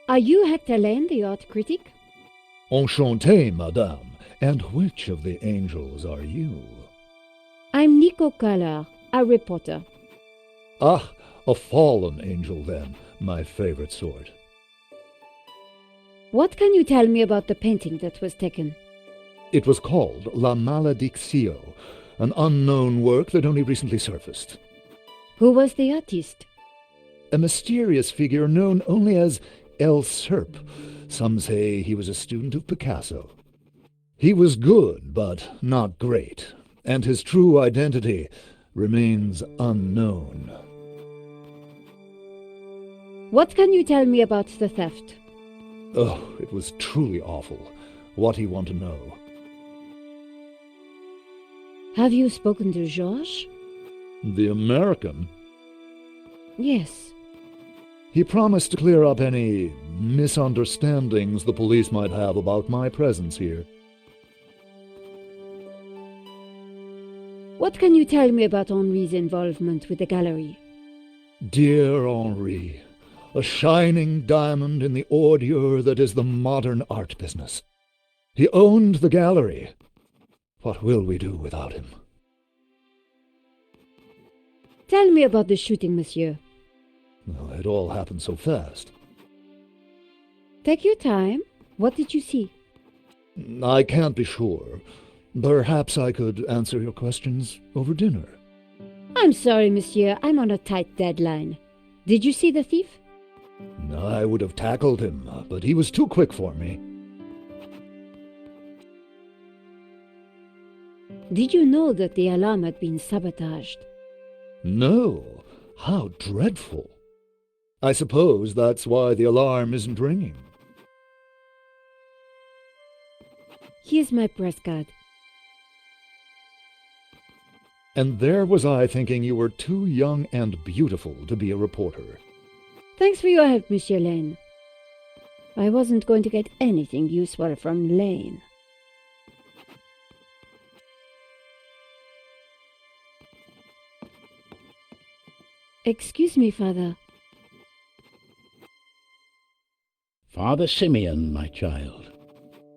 Are you Hector Lane, the art critic? Enchanté, madame. And which of the angels are you? I'm Nico Collard, a reporter. Ah, a fallen angel then, my favorite sort. What can you tell me about the painting that was taken? It was called La Malediccio, an unknown work that only recently surfaced. Who was the artist? A mysterious figure known only as El Serp. Some say he was a student of Picasso. He was good, but not great, and his true identity remains unknown. What can you tell me about the theft? Oh, it was truly awful. What do you want to know? Have you spoken to Georges? The American? Yes. He promised to clear up any misunderstandings the police might have about my presence here. What can you tell me about Henri's involvement with the gallery? Dear Henri, a shining diamond in the ordure that is the modern art business. He owned the gallery. What will we do without him? Tell me about the shooting, monsieur. Well, it all happened so fast. Take your time. What did you see? I can't be sure. Perhaps I could answer your questions over dinner. I'm sorry, monsieur. I'm on a tight deadline. Did you see the thief? I would have tackled him, but he was too quick for me. Did you know that the alarm had been sabotaged? No. How dreadful. I suppose that's why the alarm isn't ringing. Here's my press card. And there was I thinking you were too young and beautiful to be a reporter. Thanks for your help, Monsieur Lane. I wasn't going to get anything useful from Lane. Excuse me, Father. Father Simeon, my child.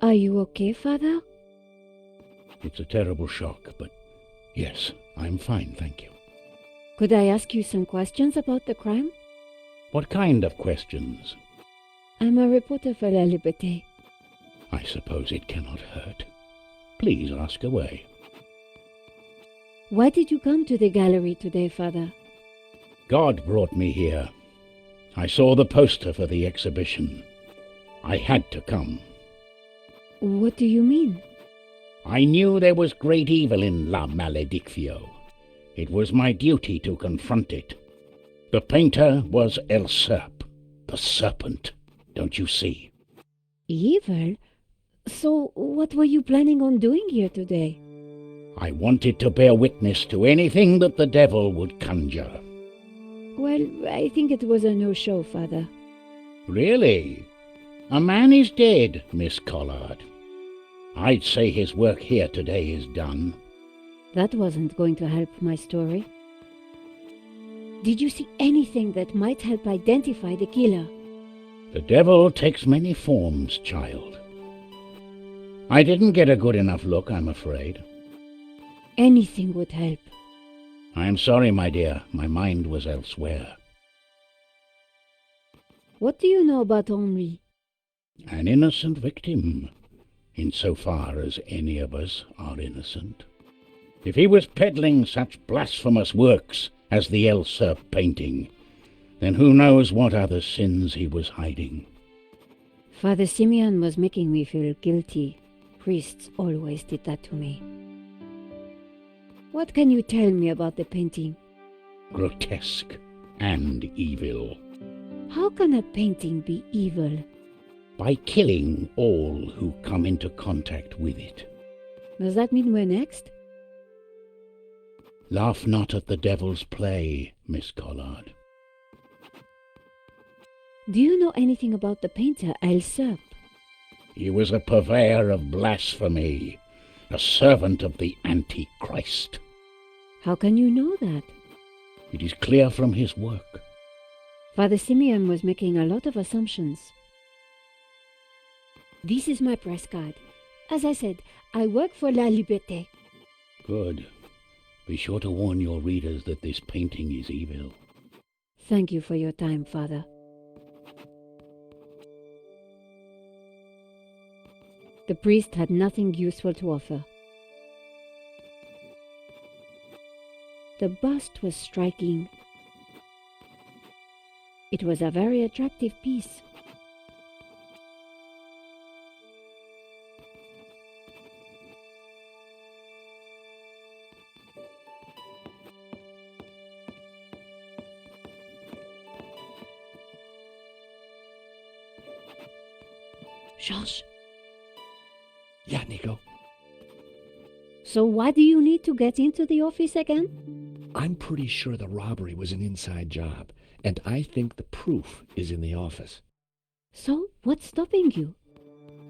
Are you okay, Father? It's a terrible shock, but yes, I'm fine, thank you. Could I ask you some questions about the crime? What kind of questions? I'm a reporter for La Liberté. I suppose it cannot hurt. Please ask away. Why did you come to the gallery today, Father? God brought me here. I saw the poster for the exhibition. I had to come. What do you mean? I knew there was great evil in La Maledictio. It was my duty to confront it. The painter was El Serp, the Serpent, don't you see? Evil? So what were you planning on doing here today? I wanted to bear witness to anything that the devil would conjure. Well, I think it was a no-show, Father. Really? A man is dead, Miss Collard. I'd say his work here today is done. That wasn't going to help my story. Did you see anything that might help identify the killer? The devil takes many forms, child. I didn't get a good enough look, I'm afraid. Anything would help. I'm sorry, my dear. My mind was elsewhere. What do you know about Henri? An innocent victim, insofar as any of us are innocent. If he was peddling such blasphemous works as the El Serp painting, then who knows what other sins he was hiding. Father Simeon was making me feel guilty. Priests always did that to me. What can you tell me about the painting? Grotesque and evil. How can a painting be evil? By killing all who come into contact with it. Does that mean we're next? Laugh not at the devil's play, Miss Collard. Do you know anything about the painter El Serp? He was a purveyor of blasphemy, a servant of the Antichrist. How can you know that? It is clear from his work. Father Simeon was making a lot of assumptions. This is my press card. As I said, I work for La Liberté. Good. Be sure to warn your readers that this painting is evil. Thank you for your time, Father. The priest had nothing useful to offer. The bust was striking. It was a very attractive piece. George, Yeah, Nico. so why do you need to get into the office again? I'm pretty sure the robbery was an inside job, and I think the proof is in the office. So, what's stopping you?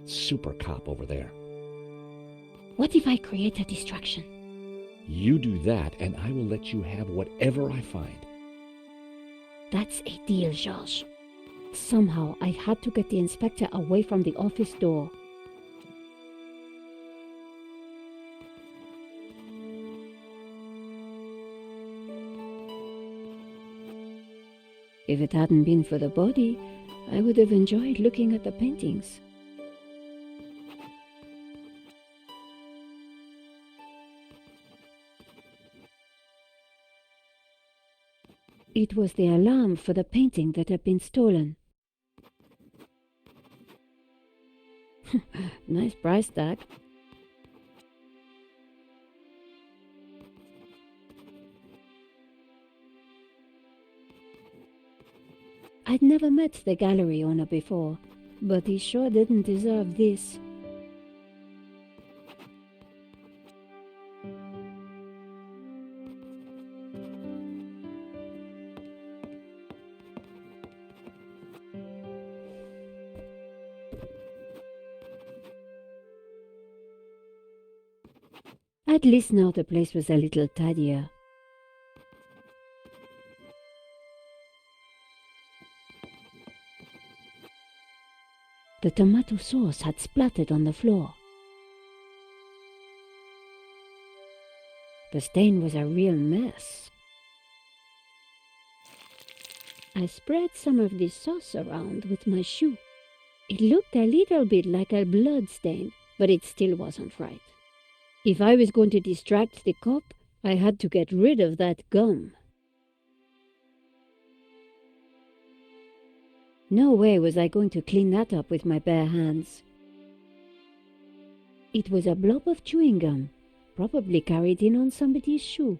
Super cop over there. What if I create a distraction? You do that, and I will let you have whatever I find. That's a deal, George. Somehow, I had to get the inspector away from the office door. If it hadn't been for the body, I would have enjoyed looking at the paintings. It was the alarm for the painting that had been stolen. Nice price tag. I'd never met the gallery owner before, but he sure didn't deserve this. At least now the place was a little tidier. The tomato sauce had splattered on the floor. The stain was a real mess. I spread some of this sauce around with my shoe. It looked a little bit like a blood stain, but it still wasn't right. If I was going to distract the cop, I had to get rid of that gum. No way was I going to clean that up with my bare hands. It was a blob of chewing gum, probably carried in on somebody's shoe.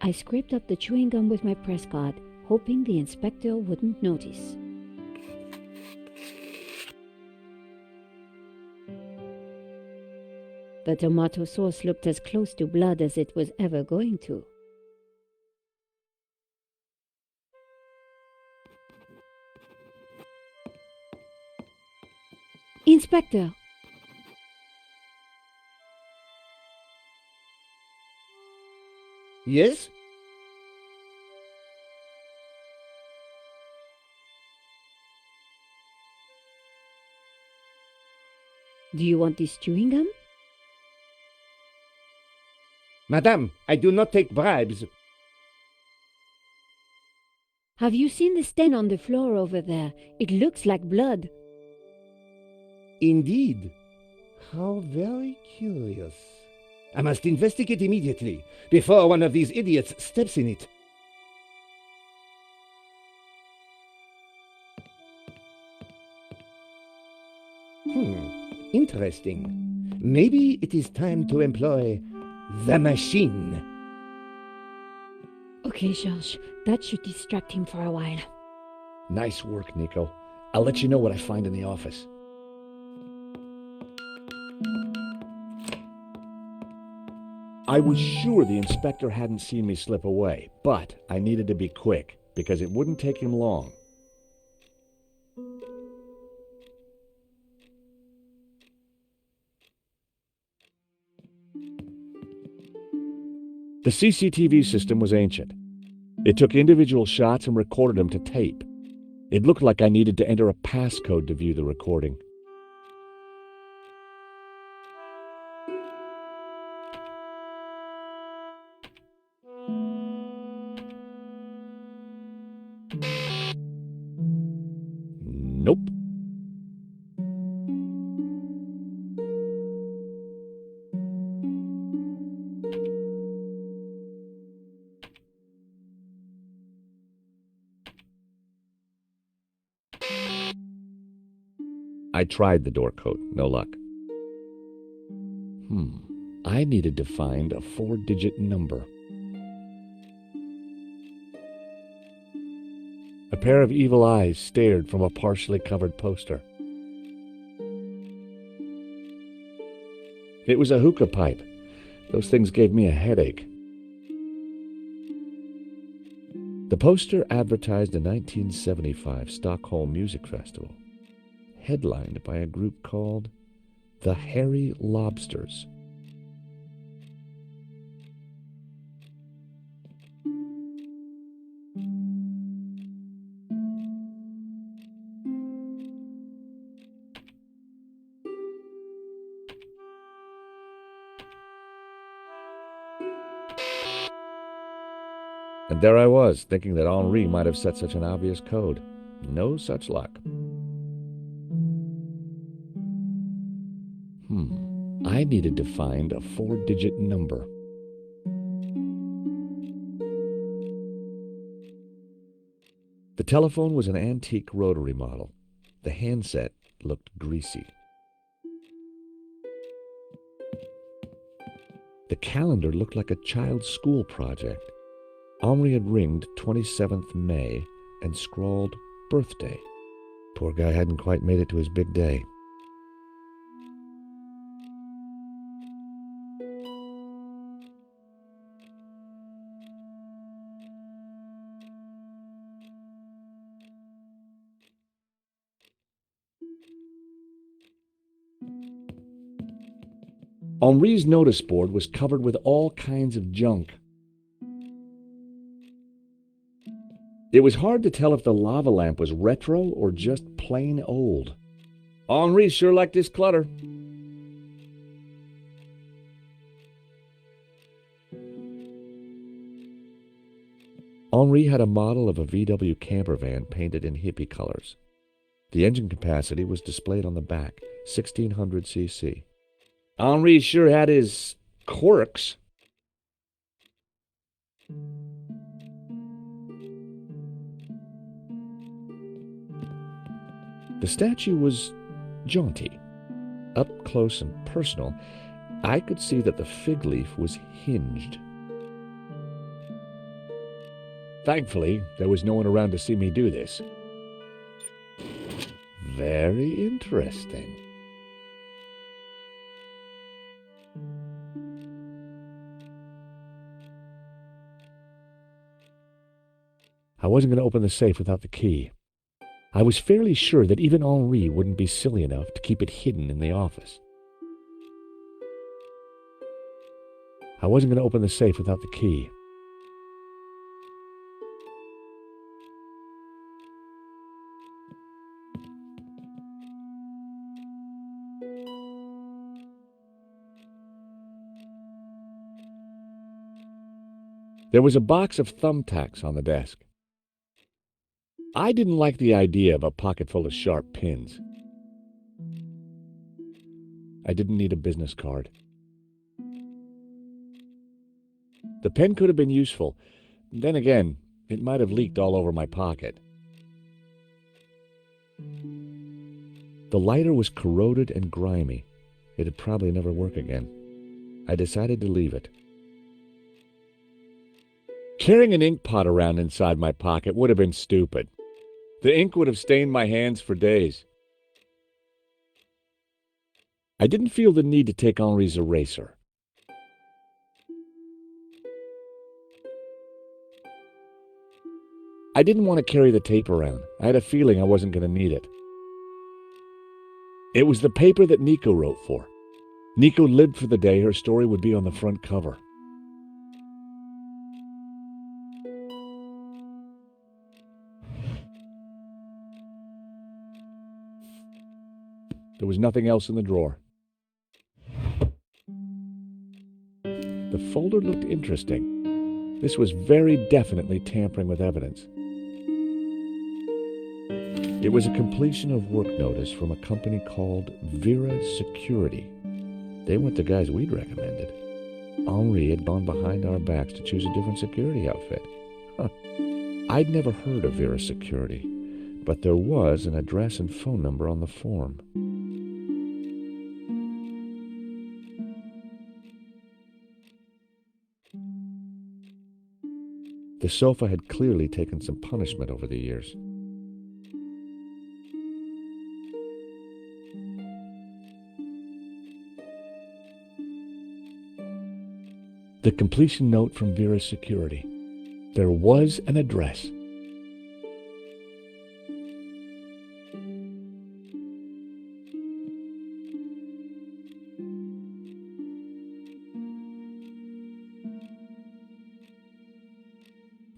I scraped up the chewing gum with my press card, hoping the inspector wouldn't notice. The tomato sauce looked as close to blood as it was ever going to. Inspector! Yes? Do you want this chewing gum? Madame, I do not take bribes. Have you seen the stain on the floor over there? It looks like blood. Indeed. How very curious. I must investigate immediately, before one of these idiots steps in it. Interesting. Maybe it is time to employ the machine. Okay, George, that should distract him for a while. Nice work, Nico. I'll let you know what I find in the office. I was sure the inspector hadn't seen me slip away, but I needed to be quick, because it wouldn't take him long. The CCTV system was ancient. It took individual shots and recorded them to tape. It looked like I needed to enter a passcode to view the recording. Nope. I tried the door code, no luck. I needed to find a 4-digit number. A pair of evil eyes stared from a partially covered poster. It was a hookah pipe. Those things gave me a headache. The poster advertised a 1975 Stockholm Music Festival, headlined by a group called the Hairy Lobsters. And there I was, thinking that Henri might have set such an obvious code. No such luck. I needed to find a 4-digit number. The telephone was an antique rotary model. The handset looked greasy. The calendar looked like a child's school project. Henri had ringed 27th May and scrawled birthday. Poor guy hadn't quite made it to his big day. Henri's notice board was covered with all kinds of junk. It was hard to tell if the lava lamp was retro or just plain old. Henri sure liked his clutter. Henri had a model of a VW camper van painted in hippie colors. The engine capacity was displayed on the back, 1600 cc. Henri sure had his quirks. The statue was jaunty. Up close and personal, I could see that the fig leaf was hinged. Thankfully, there was no one around to see me do this. Very interesting. I wasn't going to open the safe without the key. I was fairly sure that even Henri wouldn't be silly enough to keep it hidden in the office. I wasn't going to open the safe without the key. There was a box of thumbtacks on the desk. I didn't like the idea of a pocket full of sharp pins. I didn't need a business card. The pen could have been useful. Then again, it might have leaked all over my pocket. The lighter was corroded and grimy. It'd probably never work again. I decided to leave it. Carrying an ink pot around inside my pocket would have been stupid. The ink would have stained my hands for days. I didn't feel the need to take Henri's eraser. I didn't want to carry the tape around. I had a feeling I wasn't going to need it. It was the paper that Nico wrote for. Nico lived for the day her story would be on the front cover. There was nothing else in the drawer. The folder looked interesting. This was very definitely tampering with evidence. It was a completion of work notice from a company called Vera Security. They weren't the guys we'd recommended. Henri had gone behind our backs to choose a different security outfit. I'd never heard of Vera Security, but there was an address and phone number on the form. The The sofa had clearly taken some punishment over the years. The completion note from Vera's security. There was an address.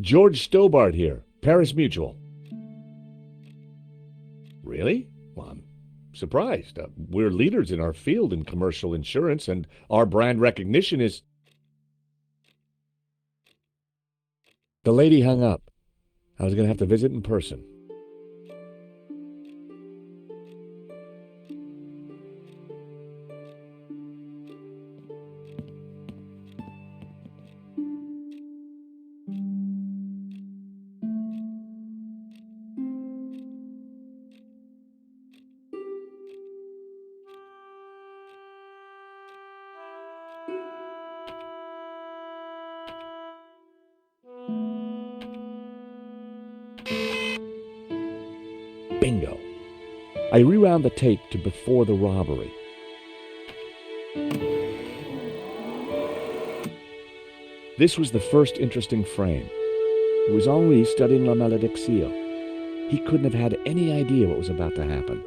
George Stobart here, Paris Mutual. Really? Well, I'm surprised. We're leaders in our field in commercial insurance, and our brand recognition is... The lady hung up. I was going to have to visit in person. Bingo. I rewound the tape to before the robbery. This was the first interesting frame. It was Henri studying La Malédiction. He couldn't have had any idea what was about to happen.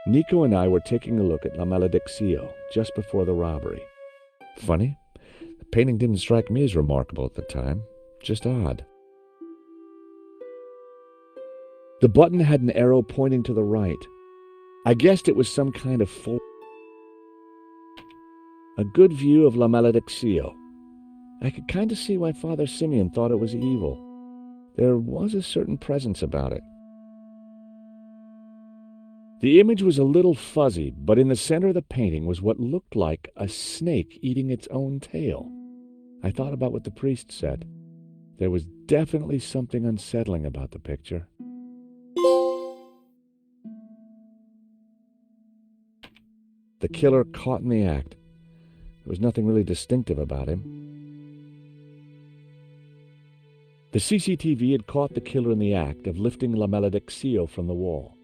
Nico and I were taking a look at La Malédiction just before the robbery. Funny, the painting didn't strike me as remarkable at the time, just odd. The button had an arrow pointing to the right. I guessed it was some kind of a good view of La Malédiction. I could kind of see why Father Simeon thought it was evil. There was a certain presence about it. The image was a little fuzzy, but in the center of the painting was what looked like a snake eating its own tail. I thought about what the priest said. There was definitely something unsettling about the picture. The killer caught in the act. There was nothing really distinctive about him. The CCTV had caught the killer in the act of lifting La Malédiction from the wall.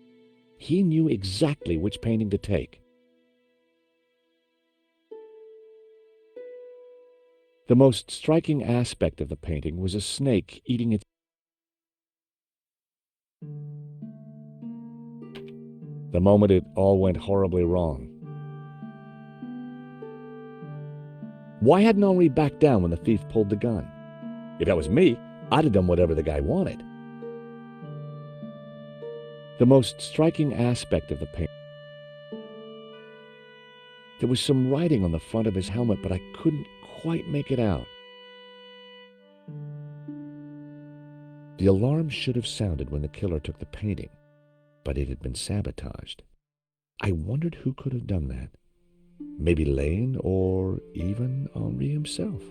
He knew exactly which painting to take. The most striking aspect of the painting was a snake eating its... The moment it all went horribly wrong. Why hadn't Henri backed down when the thief pulled the gun? If that was me, I'd have done whatever the guy wanted. The most striking aspect of the painting. There was some writing on the front of his helmet, but I couldn't quite make it out. The alarm should have sounded when the killer took the painting, but it had been sabotaged. I wondered who could have done that. Maybe Lane, or even Henri himself.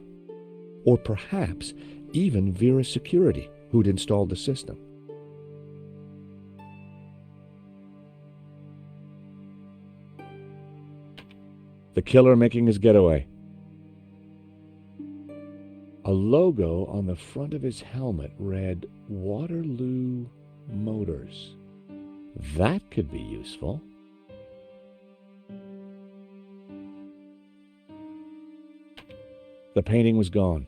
Or perhaps even Vera's security, who'd installed the system. The killer making his getaway. A logo on the front of his helmet read Waterloo Motors. That could be useful. The painting was gone.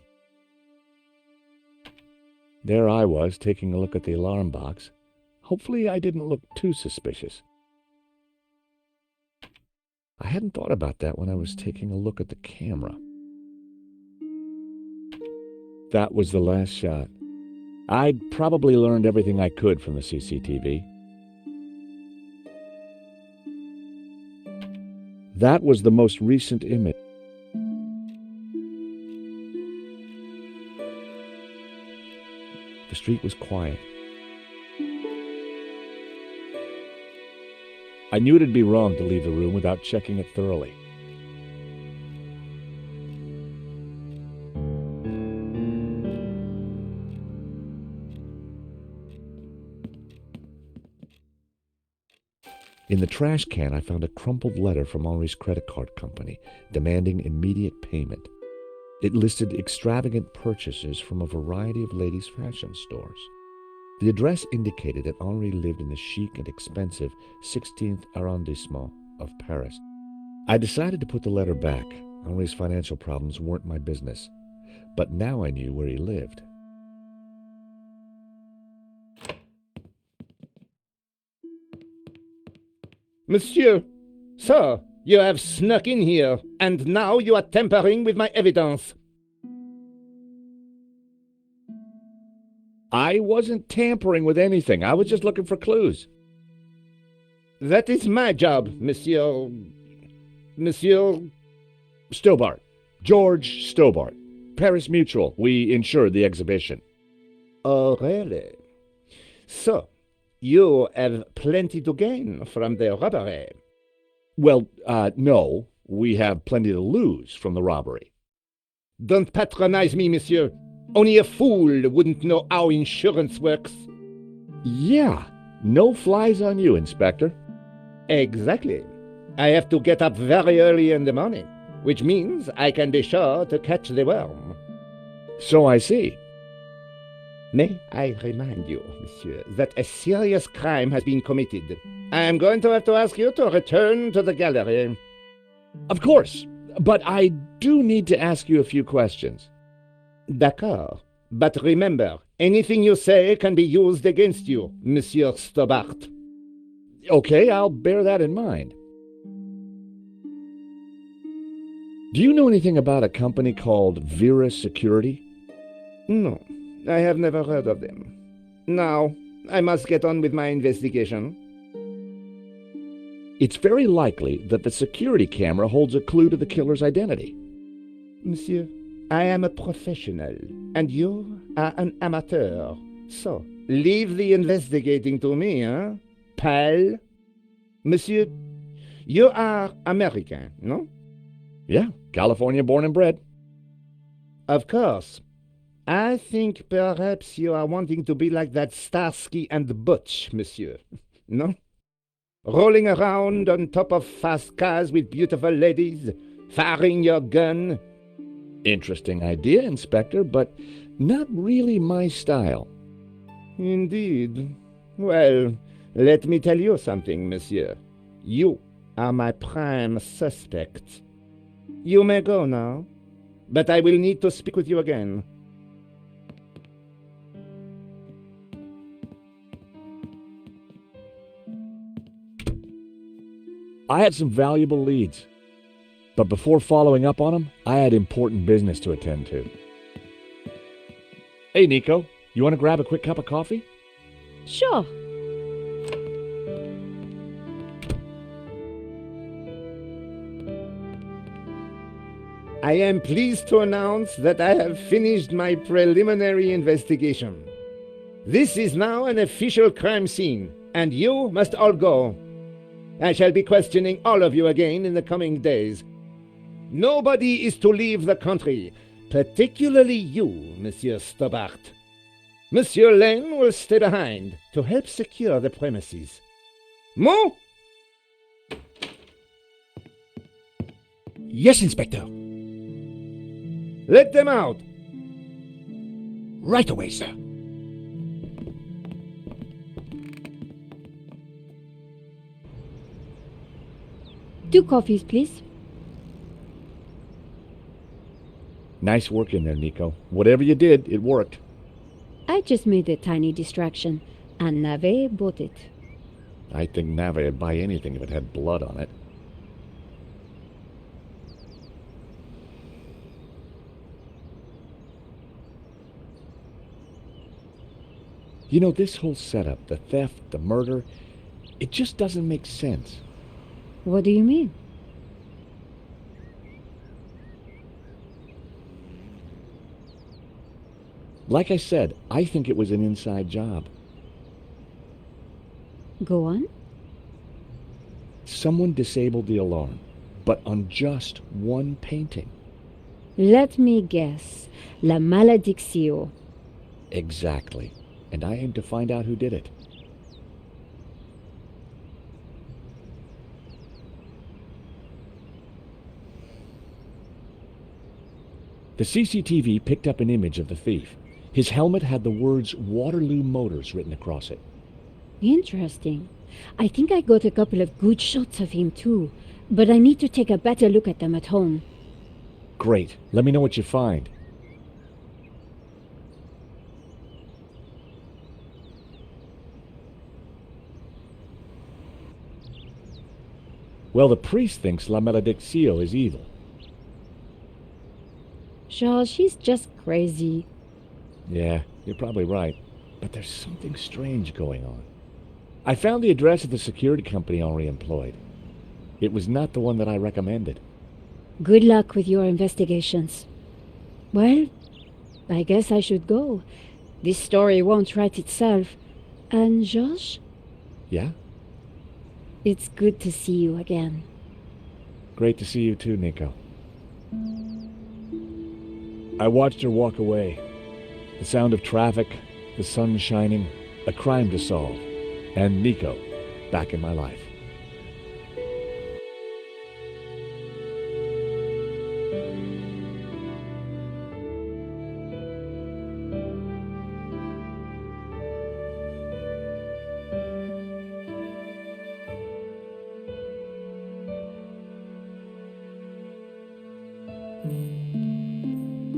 There I was, taking a look at the alarm box. Hopefully I didn't look too suspicious. I hadn't thought about that when I was taking a look at the camera. That was the last shot. I'd probably learned everything I could from the CCTV. That was the most recent image. The street was quiet. I knew it'd be wrong to leave the room without checking it thoroughly. In the trash can, I found a crumpled letter from Henri's credit card company demanding immediate payment. It listed extravagant purchases from a variety of ladies' fashion stores. The address indicated that Henri lived in the chic and expensive 16th arrondissement of Paris. I decided to put the letter back. Henri's financial problems weren't my business, but now I knew where he lived. Monsieur, sir, you have snuck in here, and now you are tampering with my evidence. I wasn't tampering with anything. I was just looking for clues. That is my job, Monsieur... Monsieur... Stobart. George Stobart. Paris Mutual. We insured the exhibition. Oh, really? So, you have plenty to gain from the robbery. Well, no. We have plenty to lose from the robbery. Don't patronize me, monsieur. Only a fool wouldn't know how insurance works. Yeah. No flies on you, Inspector. Exactly. I have to get up very early in the morning, which means I can be sure to catch the worm. So I see. May I remind you, monsieur, that a serious crime has been committed. I am going to have to ask you to return to the gallery. Of course, but I do need to ask you a few questions. D'accord. But remember, anything you say can be used against you, Monsieur Stobart. Okay, I'll bear that in mind. Do you know anything about a company called Vera Security? No, I have never heard of them. Now, I must get on with my investigation. It's very likely that the security camera holds a clue to the killer's identity. Monsieur, I am a professional, and you are an amateur. So, leave the investigating to me, huh, pal? Monsieur, you are American, no? Yeah, California born and bred. Of course. I think perhaps you are wanting to be like that Starsky and Butch, monsieur. No? Rolling around on top of fast cars with beautiful ladies, firing your gun. Interesting idea, Inspector, but not really my style. Indeed. Well, let me tell you something, monsieur. You are my prime suspect. You may go now, but I will need to speak with you again. I had some valuable leads, but before following up on them, I had important business to attend to. Hey, Nico, you want to grab a quick cup of coffee? Sure. I am pleased to announce that I have finished my preliminary investigation. This is now an official crime scene, and you must all go. I shall be questioning all of you again in the coming days. Nobody is to leave the country, particularly you, Monsieur Stobart. Monsieur Lane will stay behind to help secure the premises. Mo? Yes, Inspector. Let them out. Right away, sir. Two coffees, please. Nice work in there, Nico. Whatever you did, it worked. I just made a tiny distraction, and Nave bought it. I think Nave would buy anything if it had blood on it. You know, this whole setup, the theft, the murder, it just doesn't make sense. What do you mean? Like I said, I think it was an inside job. Go on. Someone disabled the alarm, but on just one painting. Let me guess. La maledictio. Exactly. And I aim to find out who did it. The CCTV picked up an image of the thief. His helmet had the words Waterloo Motors written across it. Interesting. I think I got a couple of good shots of him too, but I need to take a better look at them at home. Great. Let me know what you find. Well, the priest thinks La Malediccio is evil. Charles, she's just crazy. Yeah, you're probably right. But there's something strange going on. I found the address of the security company Henri employed. It was not the one that I recommended. Good luck with your investigations. Well, I guess I should go. This story won't write itself. And Georges, Yeah? it's good to see you again. Great to see you too, Nico. I watched her walk away. The sound of traffic, the sun shining, a crime to solve, and Nico back in my life.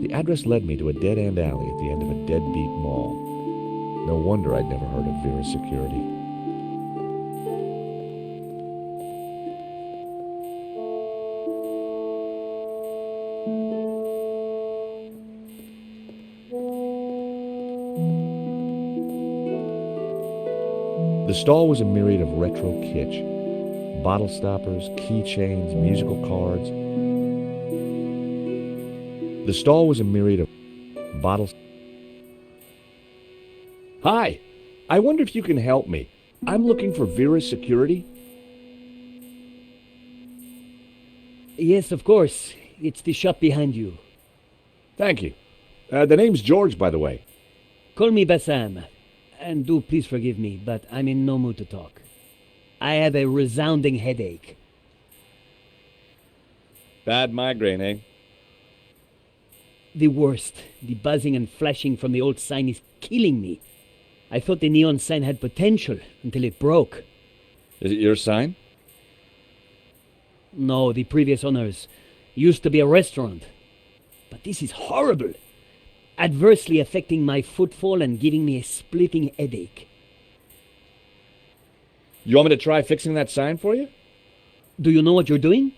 The address led me to a dead-end alley at the end of a deadbeat mall. No wonder I'd never heard of Vera's security. The stall was a myriad of retro kitsch. Bottle stoppers, keychains, musical cards. The stall was a myriad of bottles. Hi! I wonder if you can help me. I'm looking for Vera's security. Yes, of course. It's the shop behind you. Thank you. The name's George, by the way. Call me Bassam. And do please forgive me, but I'm in no mood to talk. I have a resounding headache. Bad migraine, eh? The worst. The buzzing and flashing from the old sign is killing me. I thought the neon sign had potential until it broke. Is it your sign? No, the previous owners used to be a restaurant. But this is horrible. Adversely affecting my footfall and giving me a splitting headache. You want me to try fixing that sign for you? Do you know what you're doing?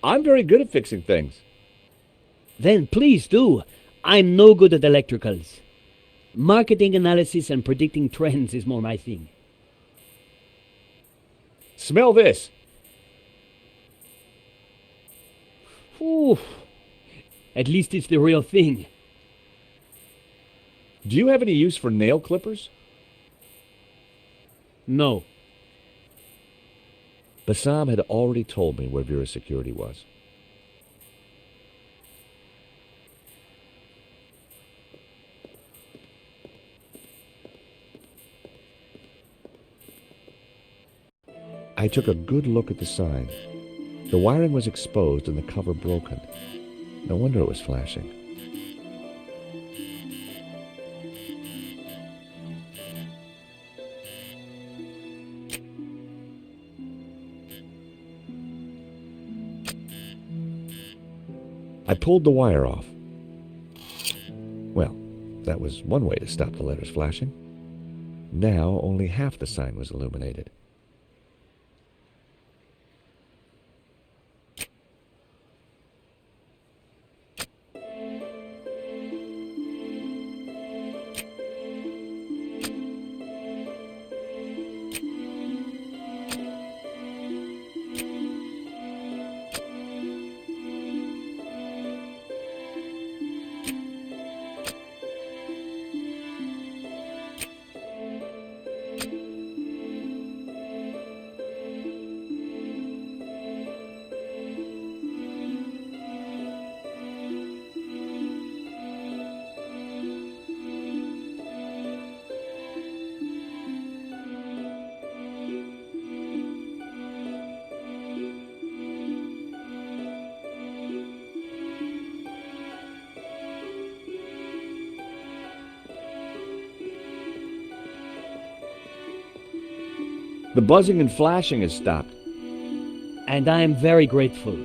I'm very good at fixing things. Then please do. I'm no good at electricals. Marketing analysis and predicting trends is more my thing. Smell this. Ooh. At least it's the real thing. Do you have any use for nail clippers? No. Bassam had already told me where Vera's security was. I took a good look at the sign. The wiring was exposed and the cover broken. No wonder it was flashing. I pulled the wire off. Well, that was one way to stop the letters flashing. Now only half the sign was illuminated. The buzzing and flashing has stopped. And I am very grateful.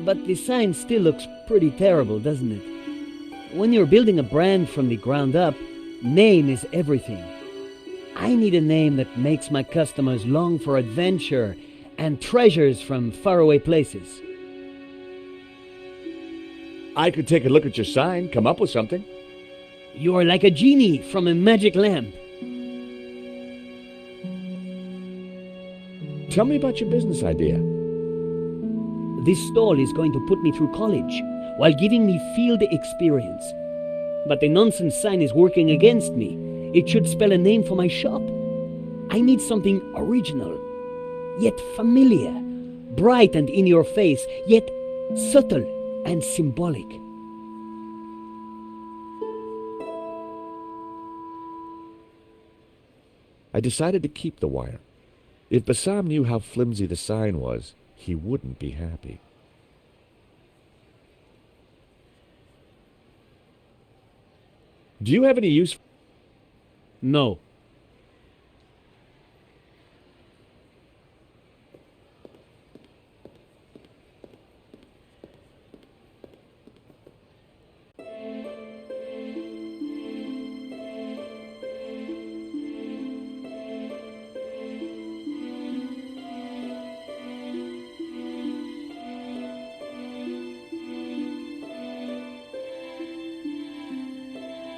But the sign still looks pretty terrible, doesn't it? When you're building a brand from the ground up, name is everything. I need a name that makes my customers long for adventure and treasures from faraway places. I could take a look at your sign, come up with something. You're like a genie from a magic lamp. Tell me about your business idea. This stall is going to put me through college while giving me field experience. But the nonsense sign is working against me. It should spell a name for my shop. I need something original, yet familiar, bright and in your face, yet subtle and symbolic. I decided to keep the wire. If Bassam knew how flimsy the sign was, he wouldn't be happy. Do you have any use? No.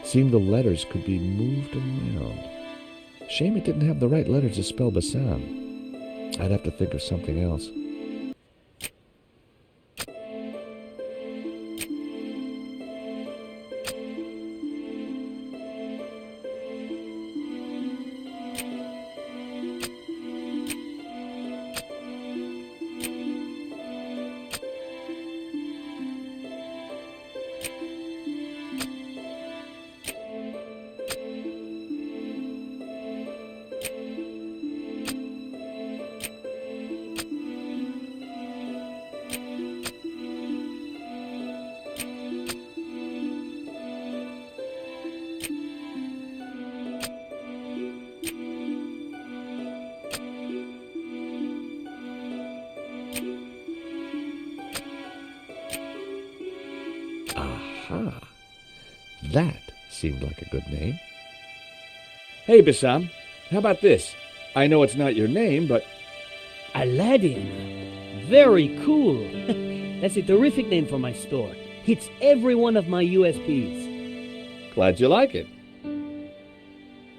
Seemed the letters could be moved around. Shame it didn't have the right letters to spell Bassam. I'd have to think of something else. Aha! That seemed like a good name. Hey, Bassam, how about this? I know it's not your name, but... Aladdin. Very cool. That's a terrific name for my store. Hits every one of my USPs. Glad you like it.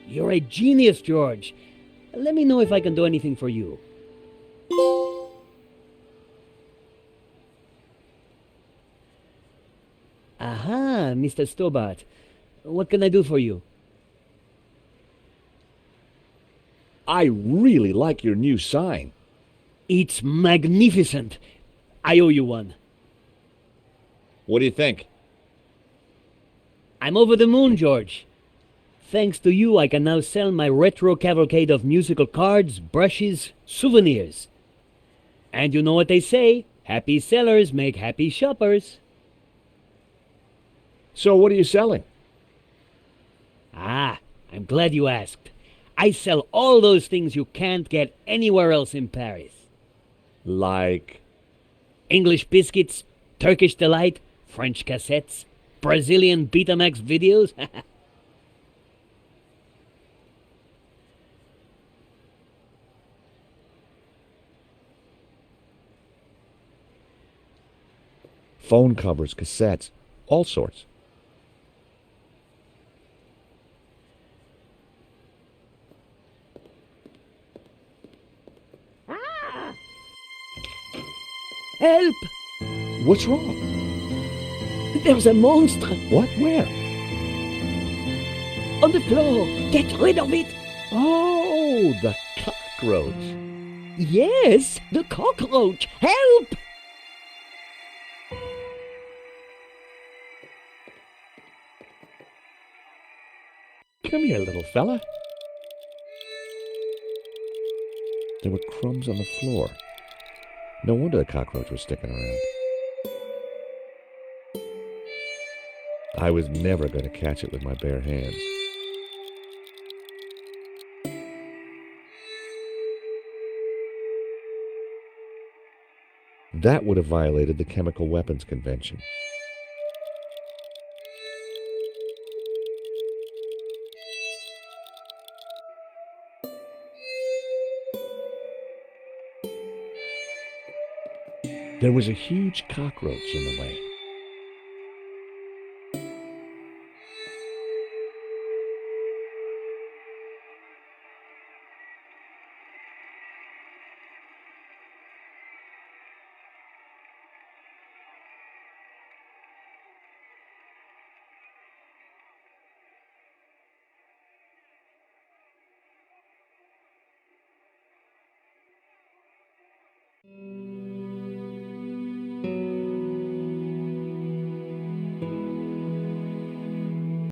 You're a genius, George. Let me know if I can do anything for you. Aha, Mr. Stobart. What can I do for you? I really like your new sign. It's magnificent. I owe you one. What do you think? I'm over the moon, George. Thanks to you, I can now sell my retro cavalcade of musical cards, brushes, souvenirs. And you know what they say, happy sellers make happy shoppers. So what are you selling? Ah, I'm glad you asked. I sell all those things you can't get anywhere else in Paris. Like? English biscuits, Turkish delight, French cassettes, Brazilian Betamax videos. Phone covers, cassettes, all sorts. Help! What's wrong? There's a monster What? Where? on the floor. Get rid of it. Oh, the cockroach. Yes, the cockroach. Help! Come here, little fella. There were crumbs on the floor. No wonder the cockroach was sticking around. I was never going to catch it with my bare hands. That would have violated the Chemical Weapons Convention. There was a huge cockroach in the way.